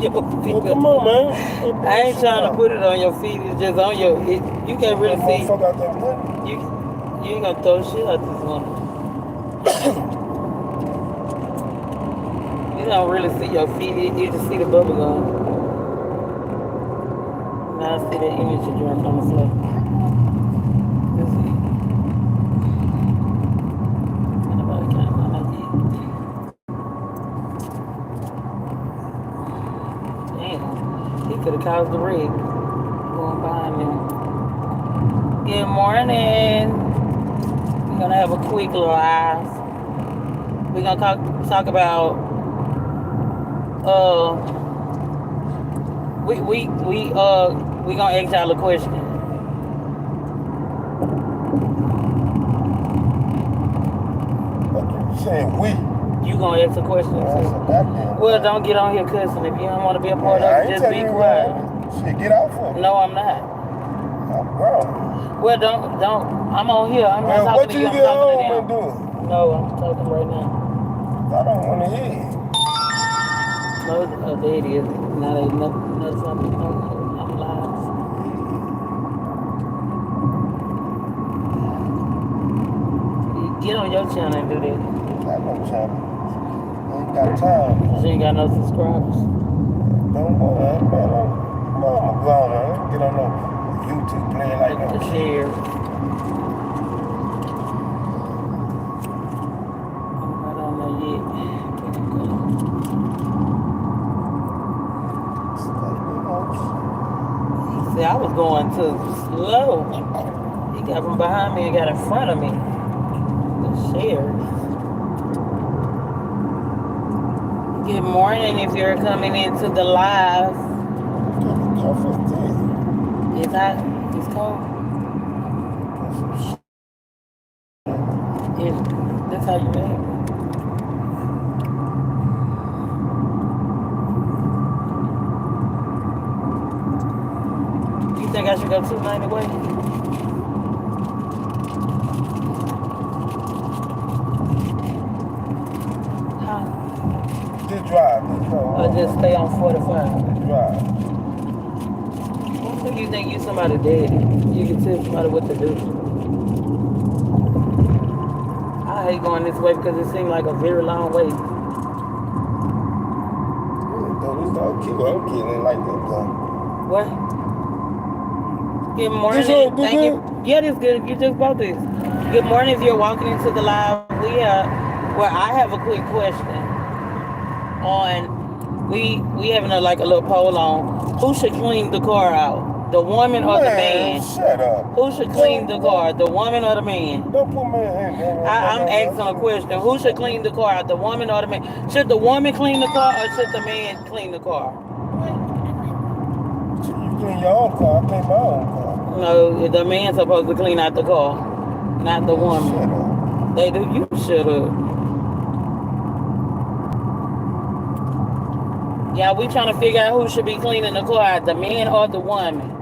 your feet. Well, come on, man. I ain't trying to put it on your feet. It's just on your. You can't really see. Fuck out that money. You ain't gonna throw shit out this one. You don't really see your feet. You just see the bubble gum. Now I see that image you dropped on the floor. Let's see. Nobody can't find that yet. Damn. He could have caused the wreck. Going behind him. Good morning. We're gonna have a quick live. We're gonna talk about we gonna ask y'all a question. What you saying? We. You gonna ask a question too? Well, don't get on here cussing. If you don't want to be a part of it, just be quiet. Shit, get out for me. No, I'm not. I'm grown. Well, don't. I'm on here. I'm not talking to you. I'm talking to them. No, I'm talking right now. I don't want to hear it. No, there it is. Now they know something. I'm live. Get on your channel and do that. I know channel. Ain't got time. She ain't got no subscribers. Don't worry, man. I'm grown, man. Get on no YouTube playing like that. Share. See, I was going too slow. He got from behind me and got in front of me. The shares. Good morning if you're coming into the live. It's hot. It's cold. That's how you react. You think I should go 290 away? Huh? Just drive. Or just stay on 45? Drive. What do you think you somebody dead? You can tell somebody what to do. I hate going this way because it seems like a very long way. I'm killing like that, though. What? Good morning. Thank you. Yeah, this good. You just bought this. Good morning if you're walking into the live. Well, I have a quick question on, we having a little poll on who should clean the car out, the woman or the man? Shut up. Who should clean the car, the woman or the man? Don't put me in here. I'm asking a question. Who should clean the car out, the woman or the man? Should the woman clean the car or should the man clean the car? You clean your own car, I clean my own car. No, the man's supposed to clean out the car, not the woman. Shut up. They do. You shut up. Yeah, we trying to figure out who should be cleaning the car, the man or the woman.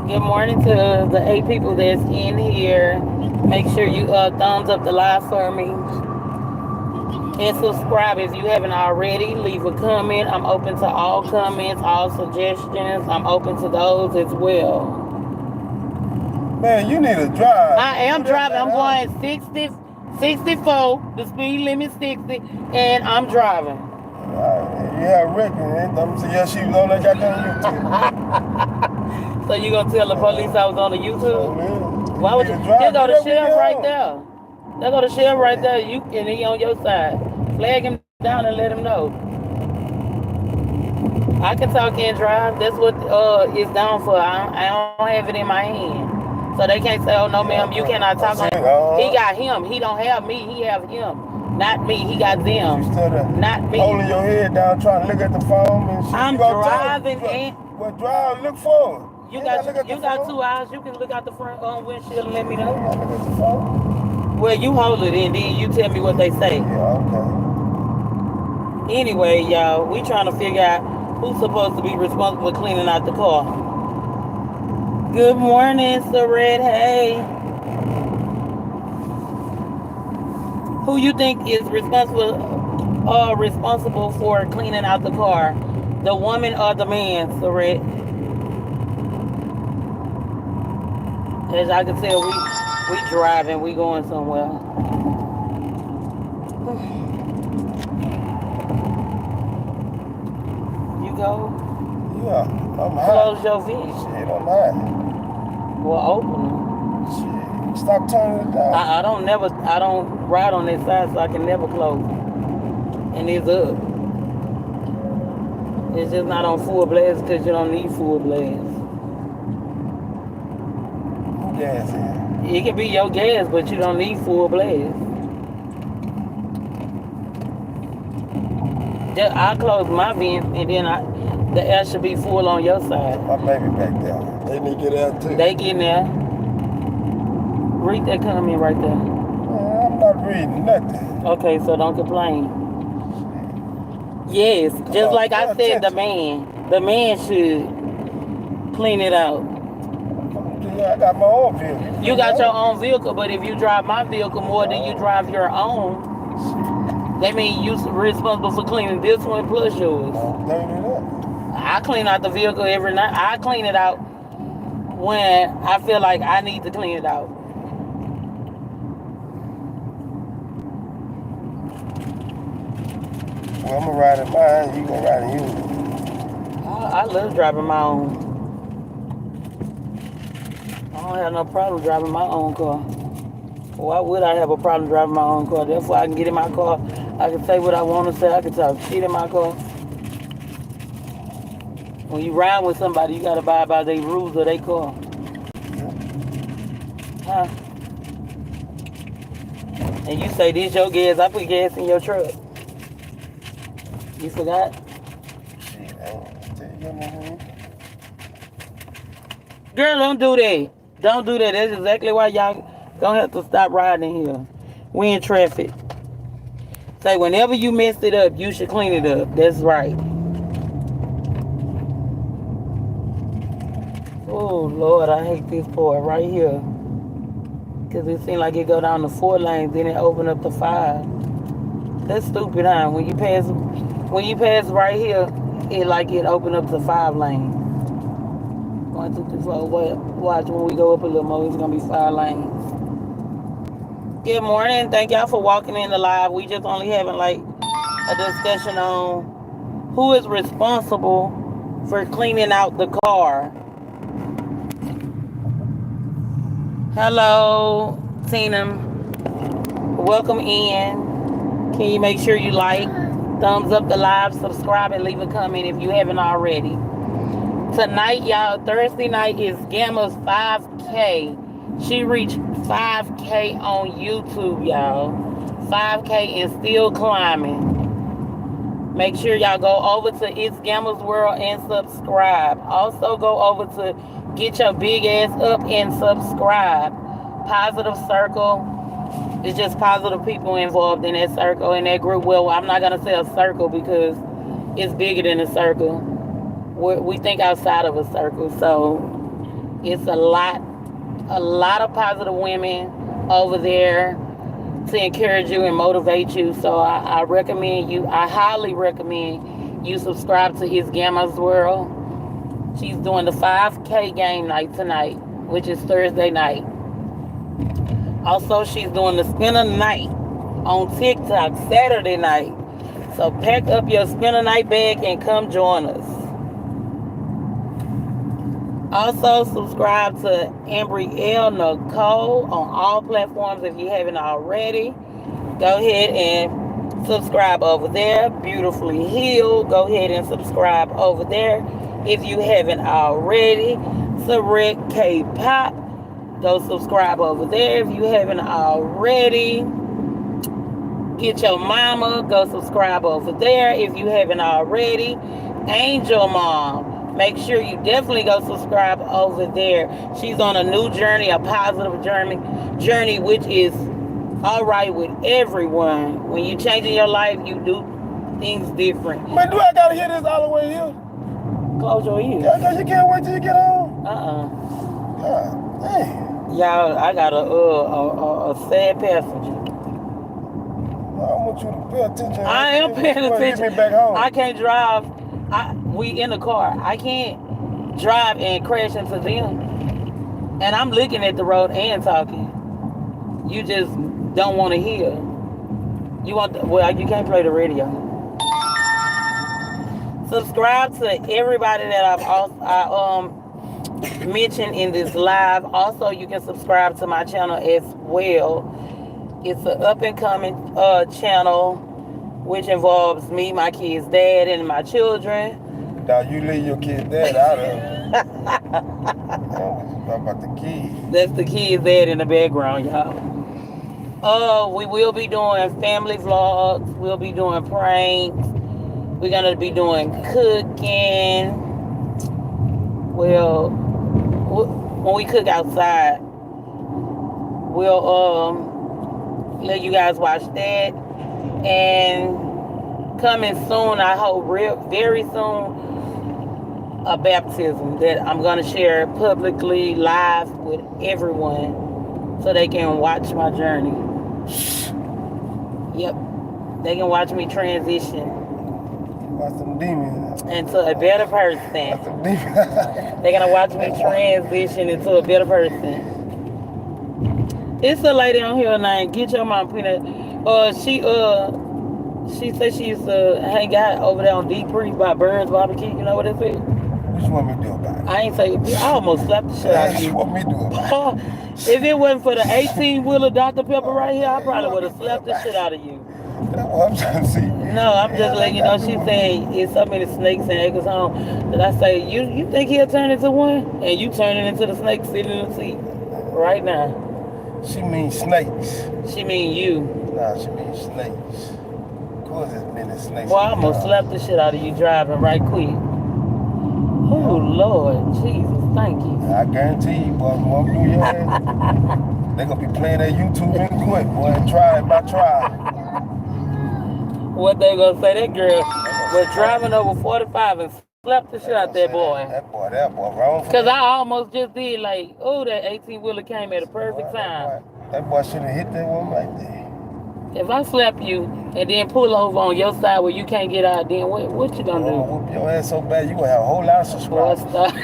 Good morning to the 8 people that's in here. Make sure you thumbs up the live for me. And subscribe if you haven't already. Leave a comment. I'm open to all comments, all suggestions. I'm open to those as well. Man, you need to drive. I am driving. I'm going 64. The speed limit 60, and I'm driving. Yeah, I reckon. I'm saying, yeah, she was on that goddamn YouTube. So you gonna tell the police I was on the YouTube? Why would you? There go the sheriff right there. There go the sheriff right there. You and he on your side. Flag him down and let him know. I can talk and drive. That's what it's down for. I don't have it in my hand. So they can't say, oh no ma'am, you cannot talk on him. He got him. He don't have me. He have him. Not me. He got them. Not me. Holding your head down, trying to look at the phone and shit. I'm driving and well, drive. Look forward. You got 2 hours. You can look out the front windshield and let me know. Look at the phone. Well, you hold it and then you tell me what they say. Yeah, okay. Anyway, y'all, we trying to figure out who's supposed to be responsible for cleaning out the car. Good morning, Sared. Hey. Who you think is responsible for cleaning out the car? The woman or the man, Surrett? As I can tell, we driving, we going somewhere. You go? Yeah, I'm high. Close your feet. Shit, I'm high. Well, open them. Shit, stop turning it down. I don't ride on that side, so I can never close it. And it's up. It's just not on full blast because you don't need full blast. Who gas in? It can be your gas, but you don't need full blast. I close my vent, and then the air should be full on your side. My baby back there. They need to get out too. They get in there. Read that comment right there. Man, I'm not reading nothing. Okay, so don't complain. Yes, just like I said, the man should clean it out. Yeah, I got my own vehicle. You got your own vehicle, but if you drive my vehicle more than you drive your own, that means you're responsible for cleaning this one plus yours. I clean out the vehicle every night. I clean it out when I feel like I need to clean it out. Well, I'm gonna ride in mine, you gonna ride in yours. I love driving my own. I don't have no problem driving my own car. Why would I have a problem driving my own car? Therefore, I can get in my car. I can say what I want to say. I can talk shit in my car. When you ride with somebody, you got to abide by their rules of their car. Huh? And you say, this your gas. I put gas in your truck. You forgot? Shit, I ain't tell you nothing. Girl, don't do that. Don't do that. That's exactly why y'all don't have to stop riding here. We in traffic. Say, whenever you messed it up, you should clean it up. That's right. Oh, Lord, I hate this part right here. Because it seems like it go down to 4 lanes, then it open up to 5. That's stupid, huh? When you pass right here, it open up to 5 lanes. 1, 2, 3, 4. Watch when we go up a little more, it's gonna be 5 lanes. Good morning. Thank y'all for walking in the live. We just only having like a discussion on who is responsible for cleaning out the car. Hello, Tina. Welcome in. Can you make sure you like, thumbs up the live, subscribe, and leave a comment if you haven't already. Tonight, y'all, Thursday night is Gamma's 5K. She reached 5K on YouTube, y'all. 5K and still climbing. Make sure y'all go over to It's Gamma's World and subscribe. Also go over to Get Your Big Ass Up and subscribe. Positive Circle. It's just positive people involved in that circle, in that group. Well, I'm not going to say a circle because it's bigger than a circle. We think outside of a circle. So it's a lot of positive women over there to encourage you and motivate you. So I highly recommend you subscribe to It's Gamma's World. She's doing the 5K game night tonight, which is Thursday night. Also, she's doing the Spinner Night on TikTok Saturday night. So pack up your Spinner Night bag and come join us. Also, subscribe to Ambrielle Nicole on all platforms if you haven't already. Go ahead and subscribe over there. Beautifully Healed. Go ahead and subscribe over there if you haven't already. Surrett K-Pop. Go subscribe over there if you haven't already. Get Your Mama. Go subscribe over there if you haven't already. Angel Mom. Make sure you definitely go subscribe over there. She's on a new journey, a positive journey, which is all right with everyone. When you changing your life, you do things different. Man, do I gotta hear this all the way here? Close your ears. Yeah, you can't wait till you get home? God damn. Y'all, I got a sad passenger. want you to pay attention. I am paying Get attention. me back home. I can't drive. We in the car. I can't drive and crash into them. And I'm looking at the road and talking. You just don't want to hear. You can't play the radio. Subscribe to everybody that I mentioned in this live. Also, you can subscribe to my channel as well. It's an up and coming channel, which involves me, my kid's dad, and my children. Now you leave your kid's dad out of it. About the kids. That's the kid's dad in the background, y'all. We will be doing family vlogs. We'll be doing pranks. We're gonna be doing cooking. Well, when we cook outside, we'll let you guys watch that. And coming soon, I hope very soon, a baptism that I'm gonna share publicly live with everyone so they can watch my journey. Yep, they can watch me transition Watch some demons. into a better person. Watch some demons. They're gonna watch me transition into a better person. It's a lady on here named Get Your Mom Peanut. She said she used to hang out over there on Deep Creek by Birds Barbecue. You know what it is? What you want me to do about it? I ain't say I almost slapped the shit out of What you you. want me to do about it? If it wasn't for the 18-wheeler Dr. Pepper right here, I probably would have slapped the shit out of you. That's what I'm trying to see. No, I'm just letting you know. She saying it's so many snakes in Acres home that I say, you think he'll turn into one? And you turning into the snake sitting in the seat right now. She means snakes. She mean you. Nah, she means snakes. Of course it's many snakes. Well, I almost slapped the shit out of you driving right quick. Oh, Lord. Jesus, thank you. I guarantee you, boy, when I'm through your ass, they gonna be playing that YouTube real quick, boy, and try by try. What they gonna say? That girl was driving over 45 and slapped the shit out that boy. That boy, wrong for Because that. I almost just did like, oh, that 18-wheeler came at a perfect time. That boy should have hit that one right there. If I slap you and then pull over on your side where you can't get out, then what you gonna Oh, do? whoop your ass so bad, you gonna have a whole lot of Boy, subscribers. stop.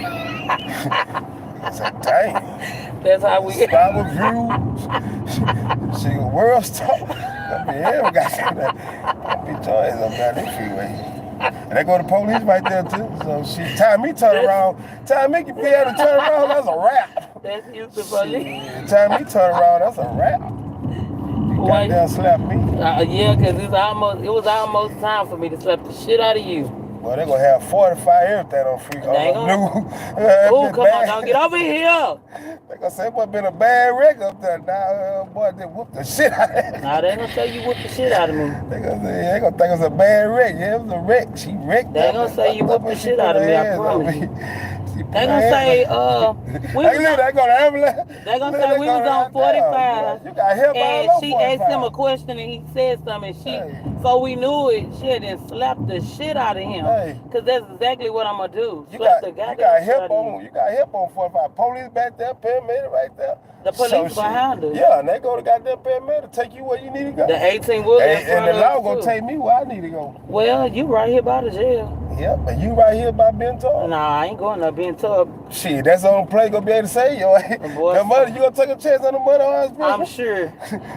It's like, dang. That's how we get. Subscriber views. She a world star. I mean, hell, got that. Beat your ass up down this freeway. And they go to police right there too. So she time me turn around. Time me be able to turn around, that's a wrap. That's used to police. Time me turn around, that's a wrap. You Why? goddamn slap me. Yeah, because it was almost time for me to slap the shit out of you. Well, they gonna have 45 everything on free. They ain't gonna- Oh, come on, don't get over here. They gonna say, boy, been a bad wreck up there. Now, boy, they whooped the shit out of it. Nah, they gonna say you whooped the shit out of me. They gonna think it's a bad wreck. Yeah, it was a wreck. She wrecked. They gonna say you whooped the shit out of me, I promise you. They gonna say, we Hey, look, they gonna ambulance. They gonna say we was on 45. You got help And all over she 45. asked him a question and he said something. So we knew it. She had then slapped the shit out of him. Hey. Cause that's exactly what I'm gonna do. You Slap got, the you goddamn got shit out help of you. on. You got help on 45. Police back there, paramedic right there. The police behind us. Yeah, and they go to goddamn paramedic to take you where you need to go. The 18-wheeler. And the law gonna take me where I need to go. Well, you right here by the jail. Yep, and you right here by being told. Nah, I ain't going to being told. Shit, that's the only play gonna be able to say yo. Boy, The money, you gonna take a chance on the money on us, I'm sure.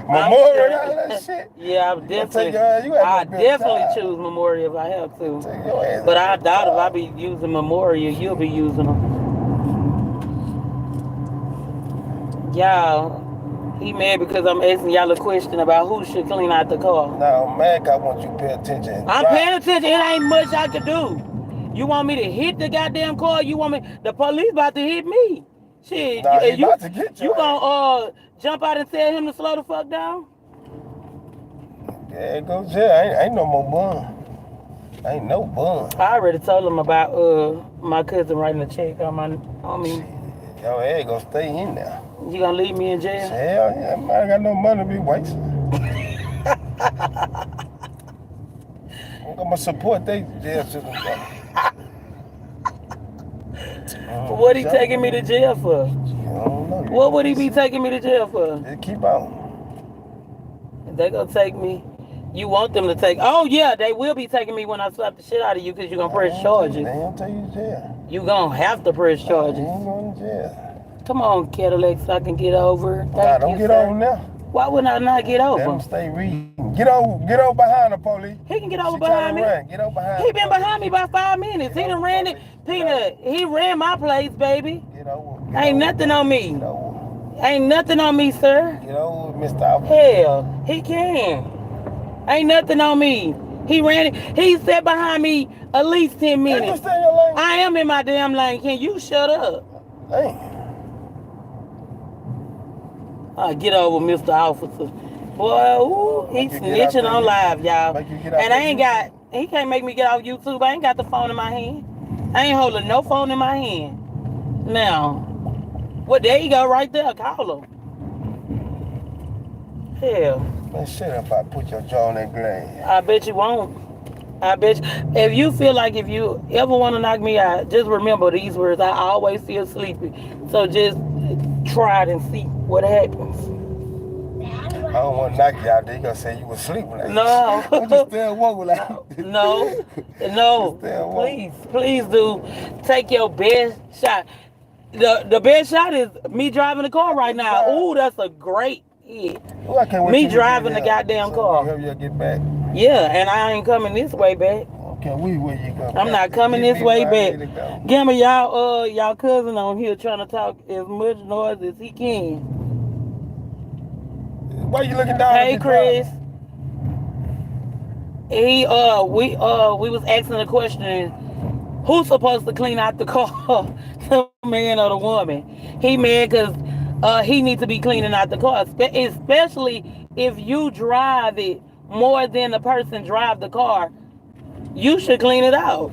Memorial and all that shit. Yeah, take your ass, you I have to be definitely tired. choose Memorial if I have to. Take your ass But out I the doubt if car. I be using Memorial, you'll be using them. Y'all, he mad because I'm asking y'all a question about who should clean out the car. Now, man, I want you to pay attention. and I'm drive. paying attention. It ain't much I can do. You want me to hit the goddamn car? You want me? The police about to hit me. Shit, Nah, he you about to get you. gonna jump out and tell him to slow the fuck down? Yeah, go jail. Ain't no more bun. Ain't no bun. I already told him about my cousin writing a check on me. Your ass gonna stay in there. You gonna leave me in jail? Hell yeah, man, I got no money to be wasting. I'm gonna support they jail system. What he taking me to jail for? I don't know. What would he be taking me to jail for? Just keep on. They gonna take me You want them to take? Oh yeah, they will be taking me when I slap the shit out of you because you're gonna press charges. They don't take you to jail. You gonna have to press charges. You ain't going to jail. Come on, Cadillac, so I can get over. Nah, don't get over now. Why would I not get Let them over? stay reading. Get over behind the police. He can get over She behind me. tryna run. Get over behind. He been behind me by 5 minutes. He done ran it. Peanut, he ran my place, baby. Get over. Ain't nothing on me. Get over. Ain't nothing on me, sir. Get over, Mr. Officer. Hell, he can. Ain't nothing on me. He ran it. He sat behind me at least 10 Hey, you minutes. stay in your lane. I am in my damn lane. Can you shut up? Hey. Get over, Mr. Officer. Boy, ooh, he Make you get snitching out on there. live, y'all. Make you get out And I there. ain't got, he can't make me get off YouTube. I ain't got the phone in my hand. I ain't holding no phone in my hand. Now, well, there you go, right there. Call him. Hell, Man, shut up if I put your jaw in that glass. I bet you won't. I bet you. If you feel like if you ever want to knock me out, just remember these words. I always feel sleepy. So just try it and see what happens. I don't want to knock you out there. You gonna say you was sleeping. Like, No. I'm just still woke like. No. Please do take your best shot. The best shot is me driving the car right now. Ooh, that's a great hit. Ooh, I can't wait Me till you driving get the here. goddamn So car. Help you get back. Yeah, and I ain't coming this way back. Okay, where you go? I'm not coming this way back. Gamma, y'all cousin on here trying to talk as much noise as he can. Why you looking down? Hey, Chris. We was asking the question, who's supposed to clean out the car, the man or the woman? He mad because he needs to be cleaning out the car, especially if you drive it more than the person drive the car. You should clean it out.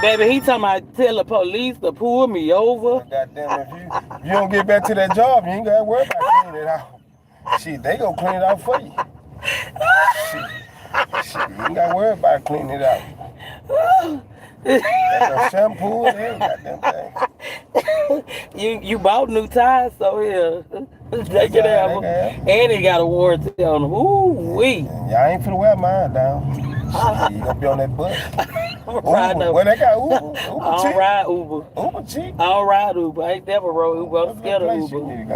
Baby, he talking about tell the police to pull me over. Goddamn, if you don't get back to that job, you ain't got to worry about cleaning it out. Shit, they gonna clean it out for you. Shit, you ain't got to worry about cleaning it out. Got no shampoo and everything, goddamn thing. You bought new tires, so yeah, they can have them. And he got a warranty on them. Ooh wee. Y'all ain't finna wear mine down. Shit, you gonna be on that bus. Uber. Well, they got Uber. I don't ride Uber. Uber cheap. I don't ride Uber. I ain't never rode Uber. I'm scared of Place you Uber. need to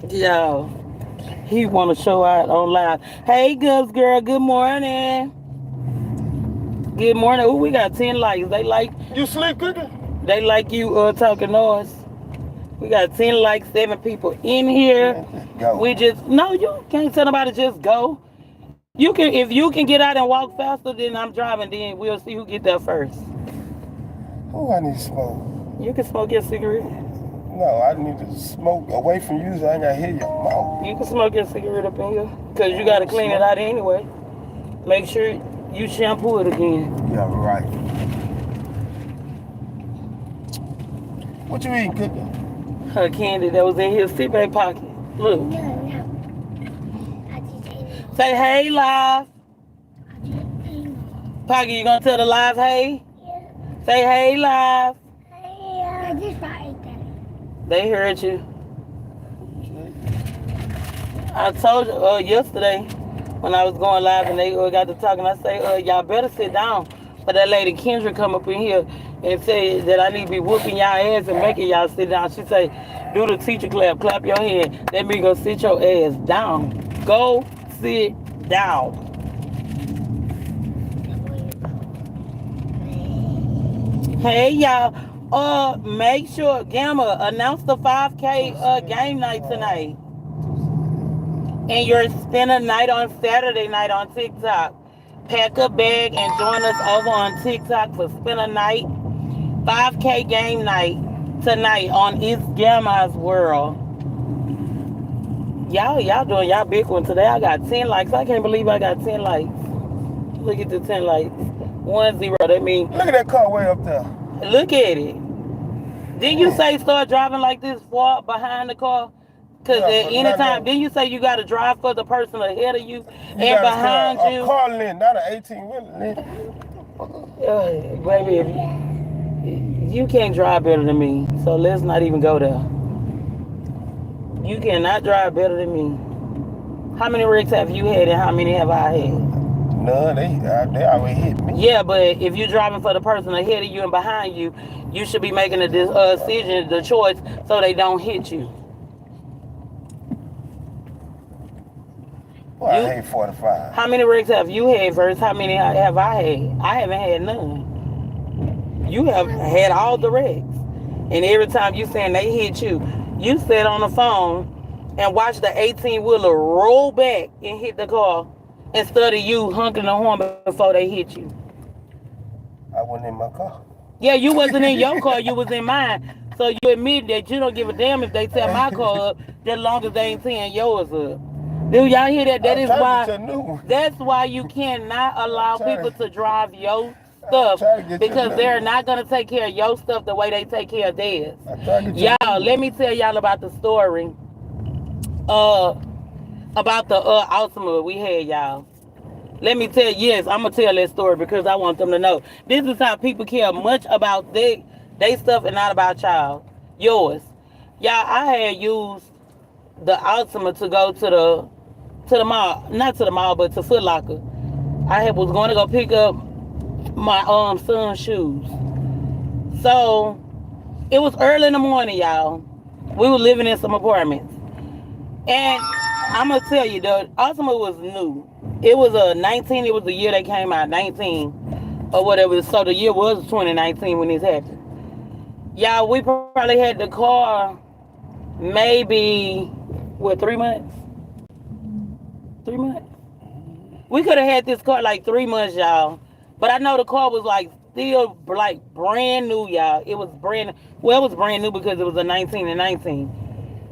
go. Yo, he want to show out on live. Hey, Gus girl. Good morning. Good morning. Ooh, we got 10 likes. They like. You sleep cooking? They like you talking noise. We got 10 likes, 7 people in here. Go. We just you can't tell nobody just go. You can if you can get out and walk faster than I'm driving, then we'll see who get there first. Oh, I need to smoke. You can smoke your cigarette. No, I need to smoke away from you so I ain't gotta hear your mouth. You can smoke your cigarette up in here. Cause you gotta clean it out anyway. Make sure you shampoo it again. Yeah, right. What you eating, cooking? Her candy that was in his sit back pocket. Look. Say hey live. Pocket, you gonna tell the live hey? Yeah. Say hey live. I just ate that. They heard you. I told you yesterday when I was going live and they got to talking, I say, y'all better sit down. But that lady Kendra come up in here and say that I need to be whooping y'all ass and making y'all sit down. She say, do the teacher clap, clap your hand. That means go sit your ass down. Go sit down. Hey y'all. Make sure Gamma announce the 5K game night tonight. And you're spending a night on Saturday night on TikTok. Pack a bag and join us over on TikTok for spend a night. 5K game night tonight on It's Gamma's World. Y'all doing y'all big one today. I got 10 likes. I can't believe I got 10 likes. Look at the 10 likes. 10. That means Look at that car way up there. look at it. Didn't you say start driving like this far behind the car? Because at any time, didn't you say you got to drive for the person ahead of you and behind you? A car lane, not an 18-wheeler. Baby, if you can't drive better than me, so let's not even go there. You cannot drive better than me. How many wrecks have you had and how many have I had? None. They always hit me. Yeah, but if you're driving for the person ahead of you and behind you, you should be making a decision, the choice, so they don't hit you. Well, I hate 45. How many wrecks have you had versus how many have I had? I haven't had none. You have had all the wrecks. And every time you saying they hit you, you sit on the phone and watch the 18-wheeler roll back and hit the car instead of you honking the horn before they hit you. I wasn't in my car. Yeah, you wasn't in your car, you was in mine. So you admit that you don't give a damn if they tear my car up, as long as they ain't tearing yours up. Do y'all hear that? That's why you cannot allow people to drive your stuff, because they're not going to take care of your stuff the way they take care of theirs. Y'all, let me tell y'all about the story about the Altima we had, y'all. Let me tell you, yes, I'm going to tell that story because I want them to know. This is how people care much about they stuff and not about yours. Y'all, I had used the Altima to go to the mall, not to the mall, but to Foot Locker. I was going to go pick up my son's shoes. So it was early in the morning, y'all. We were living in some apartments, and I'm gonna tell you, the Altima was new. It was a 19. It was the year they came out, 19 or whatever. So the year was 2019 when this happened. Y'all, we probably had the car maybe 3 months. 3 months. We could have had this car like 3 months, y'all. But I know the car was still brand new, y'all. It was brand new. Well, it was brand new because it was a 19 and 19.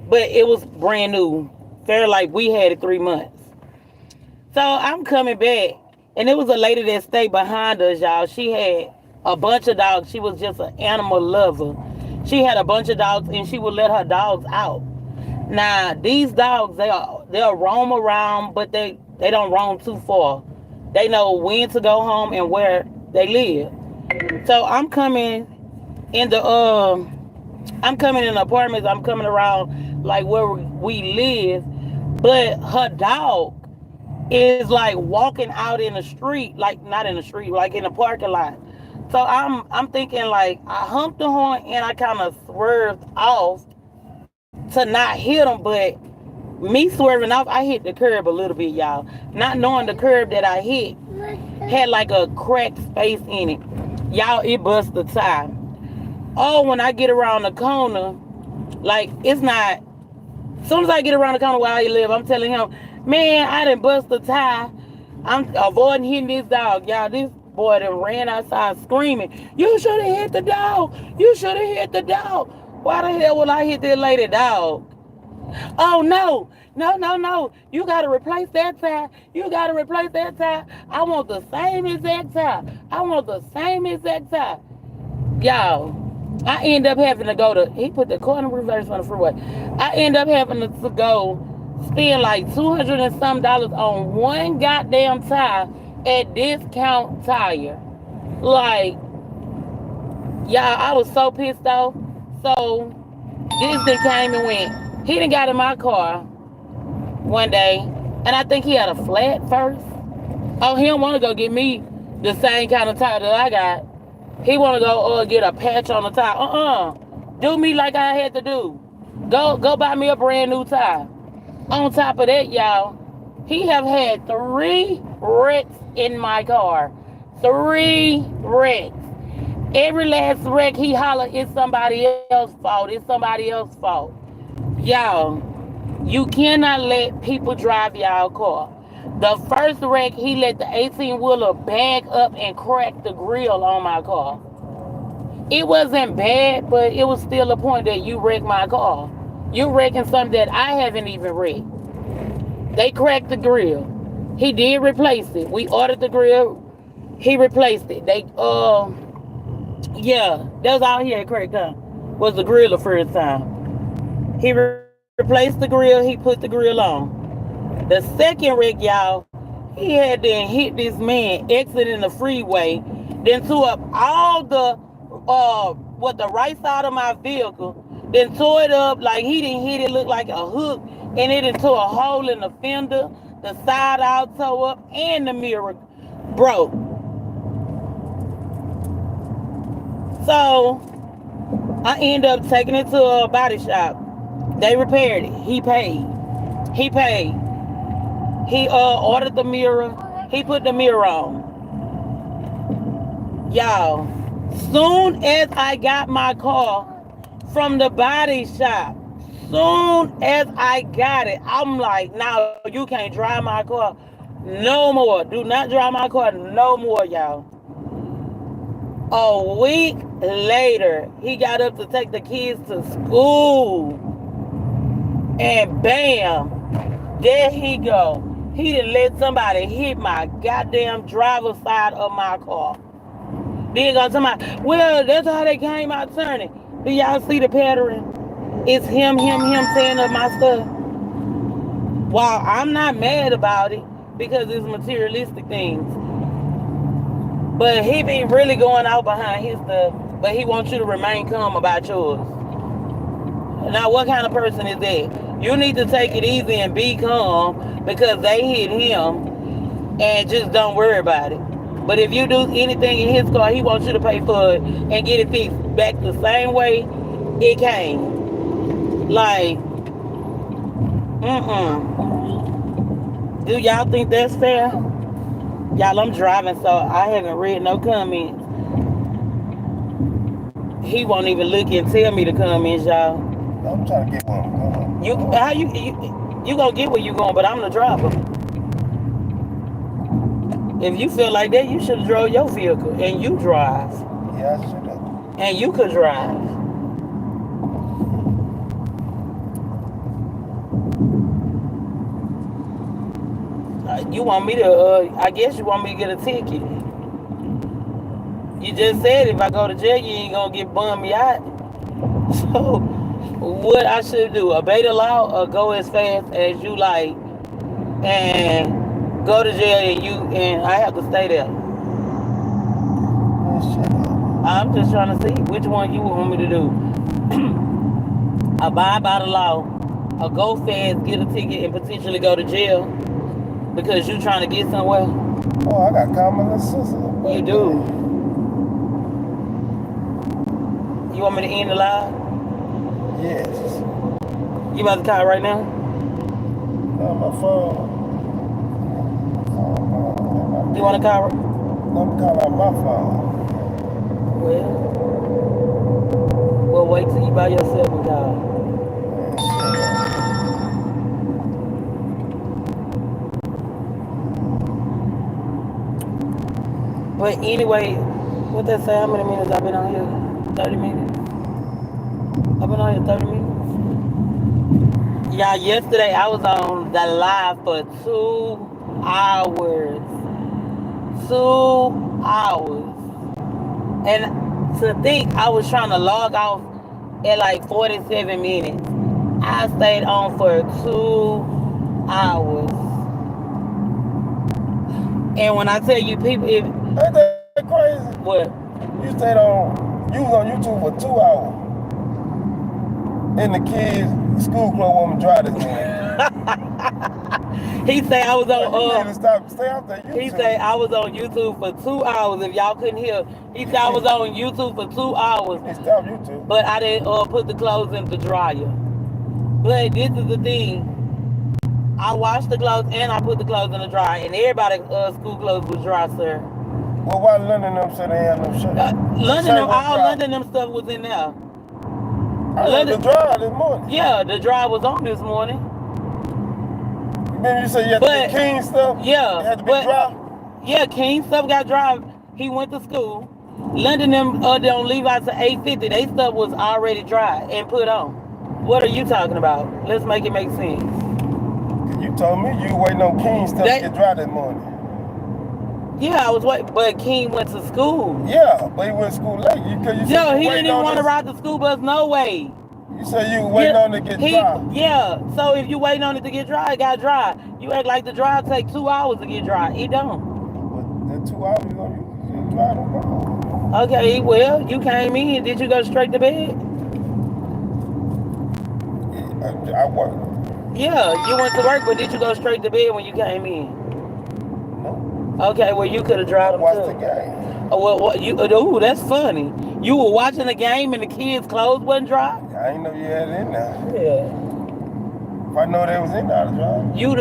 But it was brand new. Fair like we had it 3 months. So I'm coming back. And it was a lady that stayed behind us, y'all. She had a bunch of dogs. She was just an animal lover. She had a bunch of dogs and she would let her dogs out. Now, these dogs, they'll roam around, but they don't roam too far. They know when to go home and where they live. So I'm coming in the apartments. I'm coming around like where we live, but her dog is walking out in the street, not in the street, in the parking lot. So I'm thinking I humped the horn and I kind of swerved off to not hit him, but me swerving off, I hit the curb a little bit, y'all. Not knowing the curb that I hit had a cracked space in it. Y'all, it bust the tire. Oh, when I get around the corner, it's not. As soon as I get around the corner where I live, I'm telling him, man, I done bust the tire. I'm avoiding hitting this dog. Y'all, this boy done ran outside screaming, you should have hit the dog. You should have hit the dog. Why the hell would I hit that lady dog? Oh, no. You got to replace that tire. You got to replace that tire. I want the same exact tire. Y'all, I end up having to go he put the car in reverse on the freeway. I end up having to go spend $200 and some on one goddamn tire at Discount Tire. Y'all, I was so pissed off. So this thing came and went. He done got in my car one day, and I think he had a flat first. Oh, he don't want to go get me the same kind of tire that I got. He want to go get a patch on the tire. Do me like I had to do. Go buy me a brand new tire. On top of that, y'all, he have had 3 wrecks in my car. 3 wrecks. Every last wreck he holler, it's somebody else's fault. Y'all, you cannot let people drive y'all car. The first wreck, he let the 18-wheeler bag up and crack the grill on my car. It wasn't bad, but it was still a point that you wrecked my car. You wrecking something that I haven't even wrecked. They cracked the grill. He did replace it. We ordered the grill. He replaced it. Yeah, that was all he had cracked up. Was the grill the first time. He replaced the grill. He put the grill on. The second wreck, y'all, he had then hit this man exiting the freeway, then tore up all the right side of my vehicle, Then tore it up like he didn't hit it, look like a hook, and it done tore a hole in the fender, the side out tore up, and the mirror broke. So I end up taking it to a body shop. They repaired it. He paid. He paid. He ordered the mirror. He put the mirror on. Y'all, soon as I got my car from the body shop, soon as I got it, I'm like, no, you can't drive my car no more. Do not drive my car no more, y'all. A week later, he got up to take the kids to school. And bam, there he go. He done let somebody hit my goddamn driver's side of my car. Then go somebody, well, that's how they came out turning. Do y'all see the pattern? It's him tearing up my stuff. While I'm not mad about it because it's materialistic things. But he be really going out behind his stuff, but he wants you to remain calm about yours. Now, what kind of person is that? You need to take it easy and be calm because they hit him and just don't worry about it. But if you do anything in his car, he wants you to pay for it and get it fixed back the same way it came. Like, Do y'all think that's fair? Y'all, I'm driving, so I haven't read no comments. He won't even look and tell me the comments, y'all. I'm trying to get one. You gonna get where you going, but I'm the driver. If you feel like that, you should have drove your vehicle, and you drive. Yeah, I should have. And you could drive. You want me to, I guess you want me to get a ticket. You just said if I go to jail, you ain't gonna get bummed me out. So, what I should do, obey the law or go as fast as you like and go to jail and I have to stay there? I'm just trying to see which one you want me to do. Abide by the law or go fast, get a ticket and potentially go to jail because you trying to get somewhere. Oh, I got common sister. You do. You want me to end the live? Yes. You about to call right now? No, my phone. You want to call? I'm calling on my phone. We'll wait till you by yourself and call. But anyway, what they say, how many minutes I've been on here? 30 minutes. I've been on here 30 minutes. Y'all, yesterday I was on the live for 2 hours. 2 hours. And to think I was trying to log off at like 47 minutes. I stayed on for 2 hours. And when I tell you people, if ain't that crazy? What? You was on YouTube for 2 hours. And the kids, school club woman drive this morning. He say I was on Stay off that YouTube. He say I was on YouTube for 2 hours. If y'all couldn't hear, he said I was on YouTube for 2 hours. Hey, stop YouTube. But I didn't put the clothes in the dryer. But this is the thing. I washed the clothes and I put the clothes in the dryer, and everybody's school clothes was dry, sir. Well, why London them said they had no shirt? London them stuff was in there. I left the dryer this morning. Yeah, the dryer was on this morning. Remember you said you had to get King stuff? Yeah. It had to be dry? Yeah, King stuff got dry. He went to school. London them don't leave out to 8:50. They stuff was already dry and put on. What are you talking about? Let's make it make sense. You told me you were waiting on King stuff to get dry this morning. Yeah, I was waiting, but King went to school. Yeah, but he went to school late. He didn't even want to ride the school bus, no way. You said you were waiting on it to get dry. Yeah, so if you waiting on it to get dry, it got dry. You act like the dry take 2 hours to get dry. It don't. But that 2 hours you gonna dry them. Okay, well, you came in. Did you go straight to bed? I work. Yeah, you went to work, but did you go straight to bed when you came in? No. Okay, well you could have dropped them Watch too. the game. Oh, well, what you? Ooh, that's funny. You were watching the game and the kids' clothes wasn't dry. I didn't know you had it in there. Yeah. If I know they was in there, I'd drive. You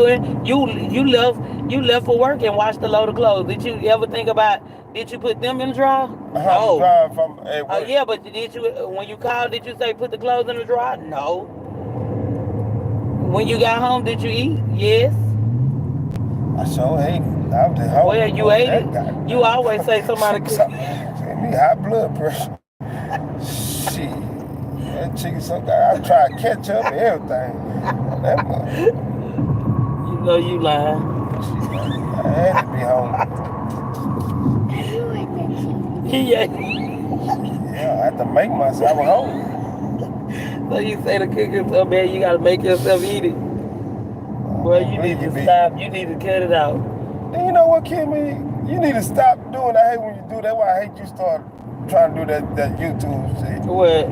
left for work and washed a load of clothes. Did you ever think about? Did you put them in the dryer? No. Drive from at Oh work. yeah, but did you when you called? Did you say put the clothes in the dryer? No. When you got home, did you eat? Yes. I sure ate it. I was at home. Well, you ate it. You always say somebody could. Give me high blood pressure. Shit. That chicken so good. I tried to catch up and everything. That mother. You know you lying. I had to be home. You ate the cheese. Yeah. Yeah, I had to make myself home. So you say the cooking so bad you gotta make yourself eat it. Well, you need to stop. You need to cut it out. And you know what, Kimmy? You need to stop doing that. I hate when you do that. Why I hate you start trying to do that YouTube shit. What?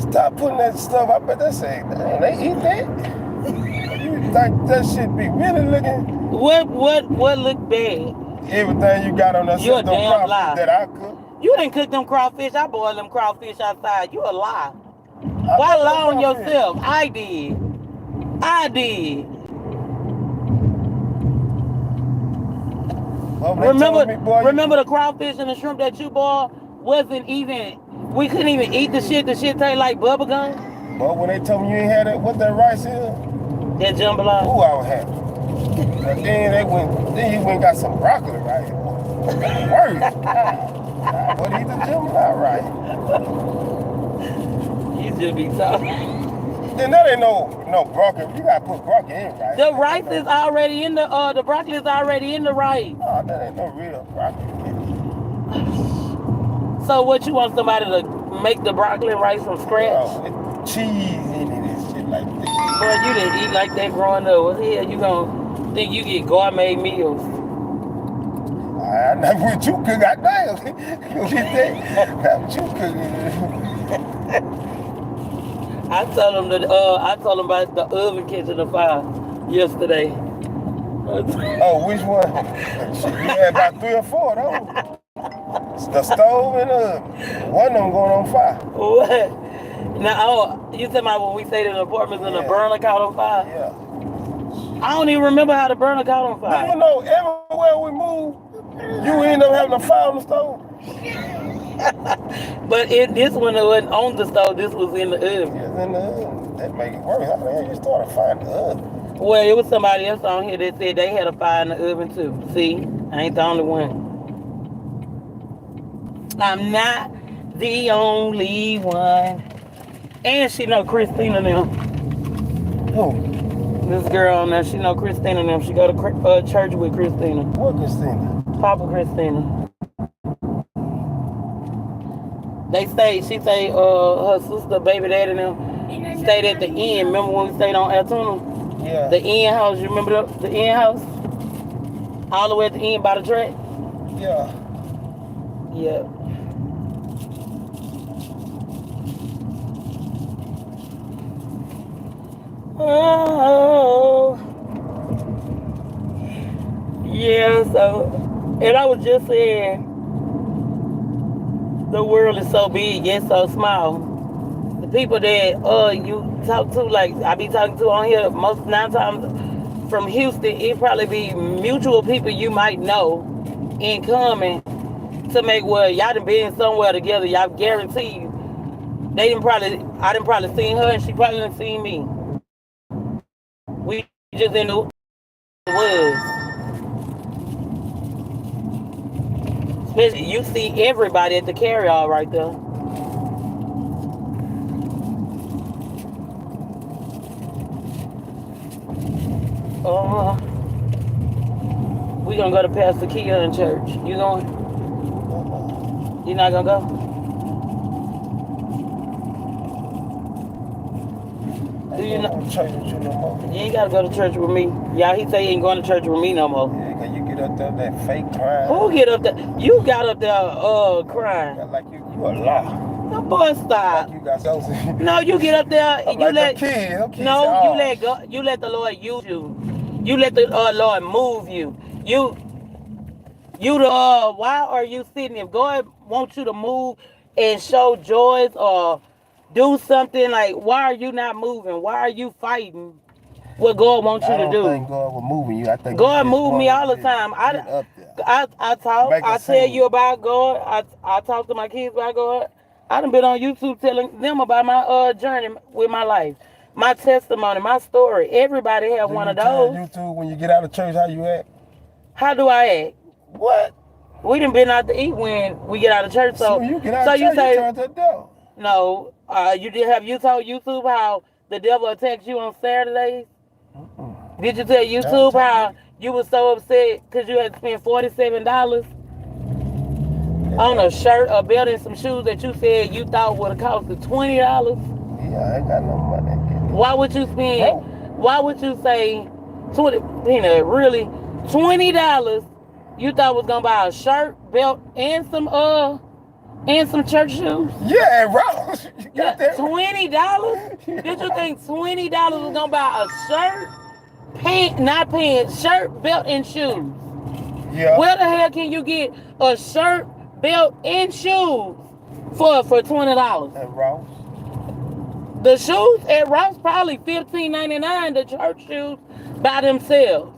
Stop putting that stuff. I bet they say, damn, they eat that? You think that shit be really looking? What look bad? Everything you got on that You a system damn lie. that I cook. You didn't cook them crawfish. I boiled them crawfish outside. You a lie. Why lie on yourself? I did. Well, Remember the crawfish and the shrimp that you bought wasn't even. We couldn't even eat the shit. The shit tastes like bubble gum. But when they told me you ain't had that, what that rice is? That jambalaya. Ooh, I was happy. But then you went and got some broccoli right here. Worse. What eat the jambalaya right? You should be talking. Then that ain't no broccoli. You gotta put broccoli in, right? The rice is already in the broccoli is already in the rice. Oh, that ain't no real broccoli. So what you want somebody to make the broccoli and rice from scratch? Oh, with cheese in it and shit like that. Boy, you didn't eat like that growing up. What the hell you gonna think you get gourmet meals? I know what you cook. I know. You get that? That's what you cook. I told him about the oven catching the fire yesterday. Oh, which one? You had about 3 or 4 of those. The stove and one of them going on fire. What? Now, you talking about when we stayed in the apartments and the burner caught on fire? Yeah. I don't even remember how the burner caught on fire. You know, everywhere we move, you end up having a fire on the stove. But this one wasn't on the stove. This was in the oven. Yeah, in the oven. That make it worse. How the hell you started finding the oven? Well, it was somebody else on here that said they had a fire in the oven too. See, I ain't the only one. I'm not the only one. And she know Christina now. Who? This girl on there, she know Christina now. She go to church with Christina. What Christina? Papa Christina. She say her sister, baby daddy now, stayed at the inn. Remember when we stayed on Altoona? Yeah. The inn house, you remember the inn house? All the way at the inn by the track? Yeah. Yeah. Oh. Yeah, so, and I was just saying, the world is so big yet so small. The people that you talk to, like I be talking to on here, most 9 times from Houston, it probably be mutual people you might know in common to make y'all done been somewhere together. Y'all guarantee you. I didn't probably seen her and she probably didn't seen me. We just in the woods. Especially you see everybody at the carry-all right there. We gonna go to Pastor Kia in church. You going? You not gonna go? Do you know? Church with you no more. You ain't gotta go to church with me. Y'all, he say he ain't going to church with me no more. Yeah, cause you get up there that fake crying. Who get up there? You got up there crying. Like you a lie. The boy, Like stop. you got something. No, you get up there and I'm you like let. a kid. Them kids No, are you ours. let go. You let the Lord use you. You let the Lord move you. Why are you sitting? If God wants you to move and show joys or do something, like, why are you not moving? Why are you fighting what God wants you I to don't do? think God was moving you. I think God you just move me wanted all the to time. get up there. I talk. Make a I tell scene. you about God. I talk to my kids about God. I done been on YouTube telling them about my journey with my life, my testimony, my story. Everybody have Do one you of tell those. YouTube when you get out of church how you act? How do I act? What? We done been out to eat when we get out of church. So So, when you get out so of you church, you say turn to the devil. no? You did have you told YouTube how the devil attacks you on Saturdays? Mm-mm. Did you tell Don't YouTube tell how me. you was so upset because you had spent $47 on a shirt, a belt, and some shoes that you said you thought would have costed $20? Yeah, I ain't got no money. Why would you spend? Bro. Why would you say 20? Really $20? You thought was gonna buy a shirt, belt, and some church shoes? Yeah, and Ross. You Yeah, got that $20. Did you think $20 was gonna buy a shirt, not pants, shirt, belt, and shoes? Yeah. Where the hell can you get a shirt, belt, and shoes for $20? And Ross. The shoes at Ross probably $15.99. The church shoes by themselves.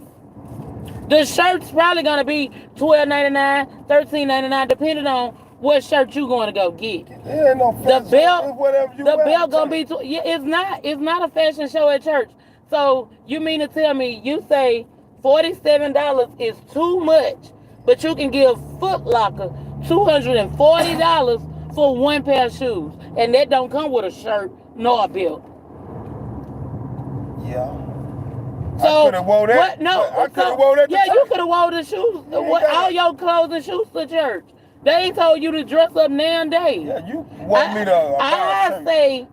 The shirt's probably gonna be $12.99, $13.99, depending on what shirt you going to go get. There ain't no The fashion. belt, It's whatever you the wear. belt gonna be. Yeah, it's not a fashion show at church. So you mean to tell me you say $47 is too much, but you can give Foot Locker $240 for one pair of shoes, and that don't come with a shirt nor a belt. Yeah. So I could have wore that. what? No, I could have wore that to yeah, you church. could have wore the shoes, You ain't all gotta- your clothes and shoes to church. They ain't told you to dress up nowadays. Yeah, you want me to buy a I shirt. say,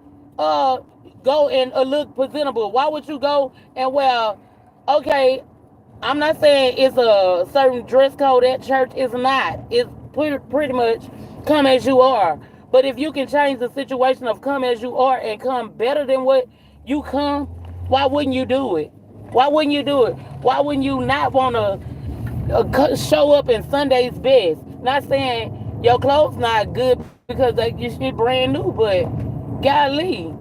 go and look presentable. Why would you go and wear? Okay, I'm not saying it's a certain dress code at church. It's not. It's pretty much come as you are. But if you can change the situation of come as you are and come better than what you come, why wouldn't you do it? Why wouldn't you do it? Why wouldn't you not want to show up in Sunday's best? Not saying your clothes not good because you shit brand new, but golly,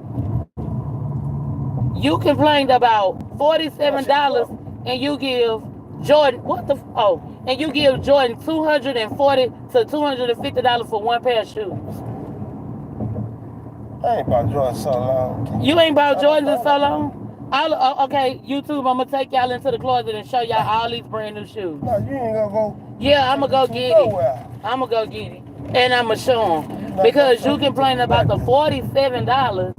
you complained about $47 and you give Jordan and you give Jordan $240 to $250 for one pair of shoes. I ain't about Jordan so long. You ain't bought Jordans in so long? Okay, YouTube, I'm gonna take y'all into the closet and show y'all all these brand new shoes. No, you ain't gonna go. Yeah, I'm gonna go get it. Nowhere. I'm gonna go get it, and I'm gonna show them because you complain about the $47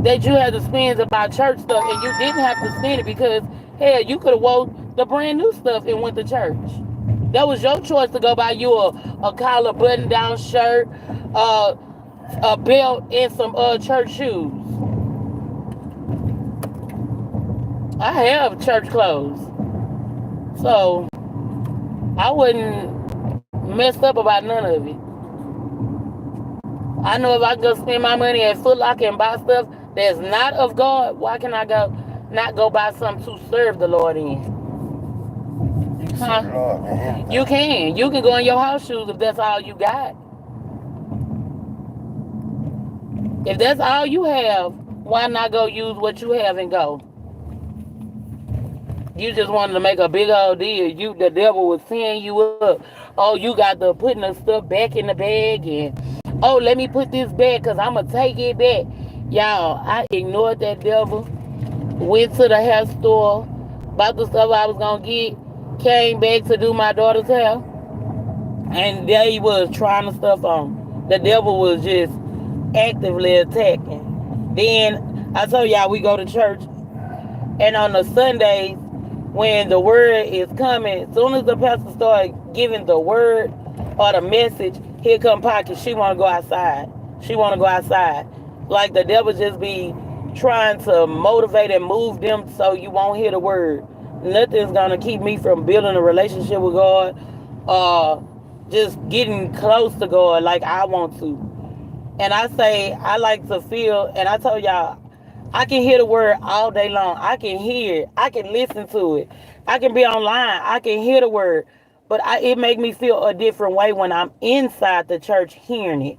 that you had to spend about church stuff, and you didn't have to spend it because hell, you could have wore the brand new stuff and went to church. That was your choice to go buy you a collar button down shirt, a belt, and some church shoes. I have church clothes, so I wouldn't mess up about none of it. I know if I go spend my money at Foot Locker and buy stuff that's not of God, why can I not go buy something to serve the Lord in? You can Huh? see the Lord, man. You can. You can go in your house shoes if that's all you got. If that's all you have, why not go use what you have and go? You just wanted to make a big old deal. The devil was tearing you up. Oh, you got the putting the stuff back in the bag and oh, let me put this back because I'm going to take it back. Y'all, I ignored that devil. Went to the hair store. Bought the stuff I was going to get. Came back to do my daughter's hair. And there he was trying the stuff on. The devil was just actively attacking. Then I told y'all we go to church. And on the Sundays, when the word is coming, as soon as the pastor starts giving the word or the message, here come Pocket. She want to go outside. She want to go outside. Like the devil just be trying to motivate and move them so you won't hear the word. Nothing's going to keep me from building a relationship with God or just getting close to God like I want to. And I say I like to feel, and I told y'all, I can hear the word all day long. I can hear it. I can listen to it. I can be online. I can hear the word. But it make me feel a different way when I'm inside the church hearing it.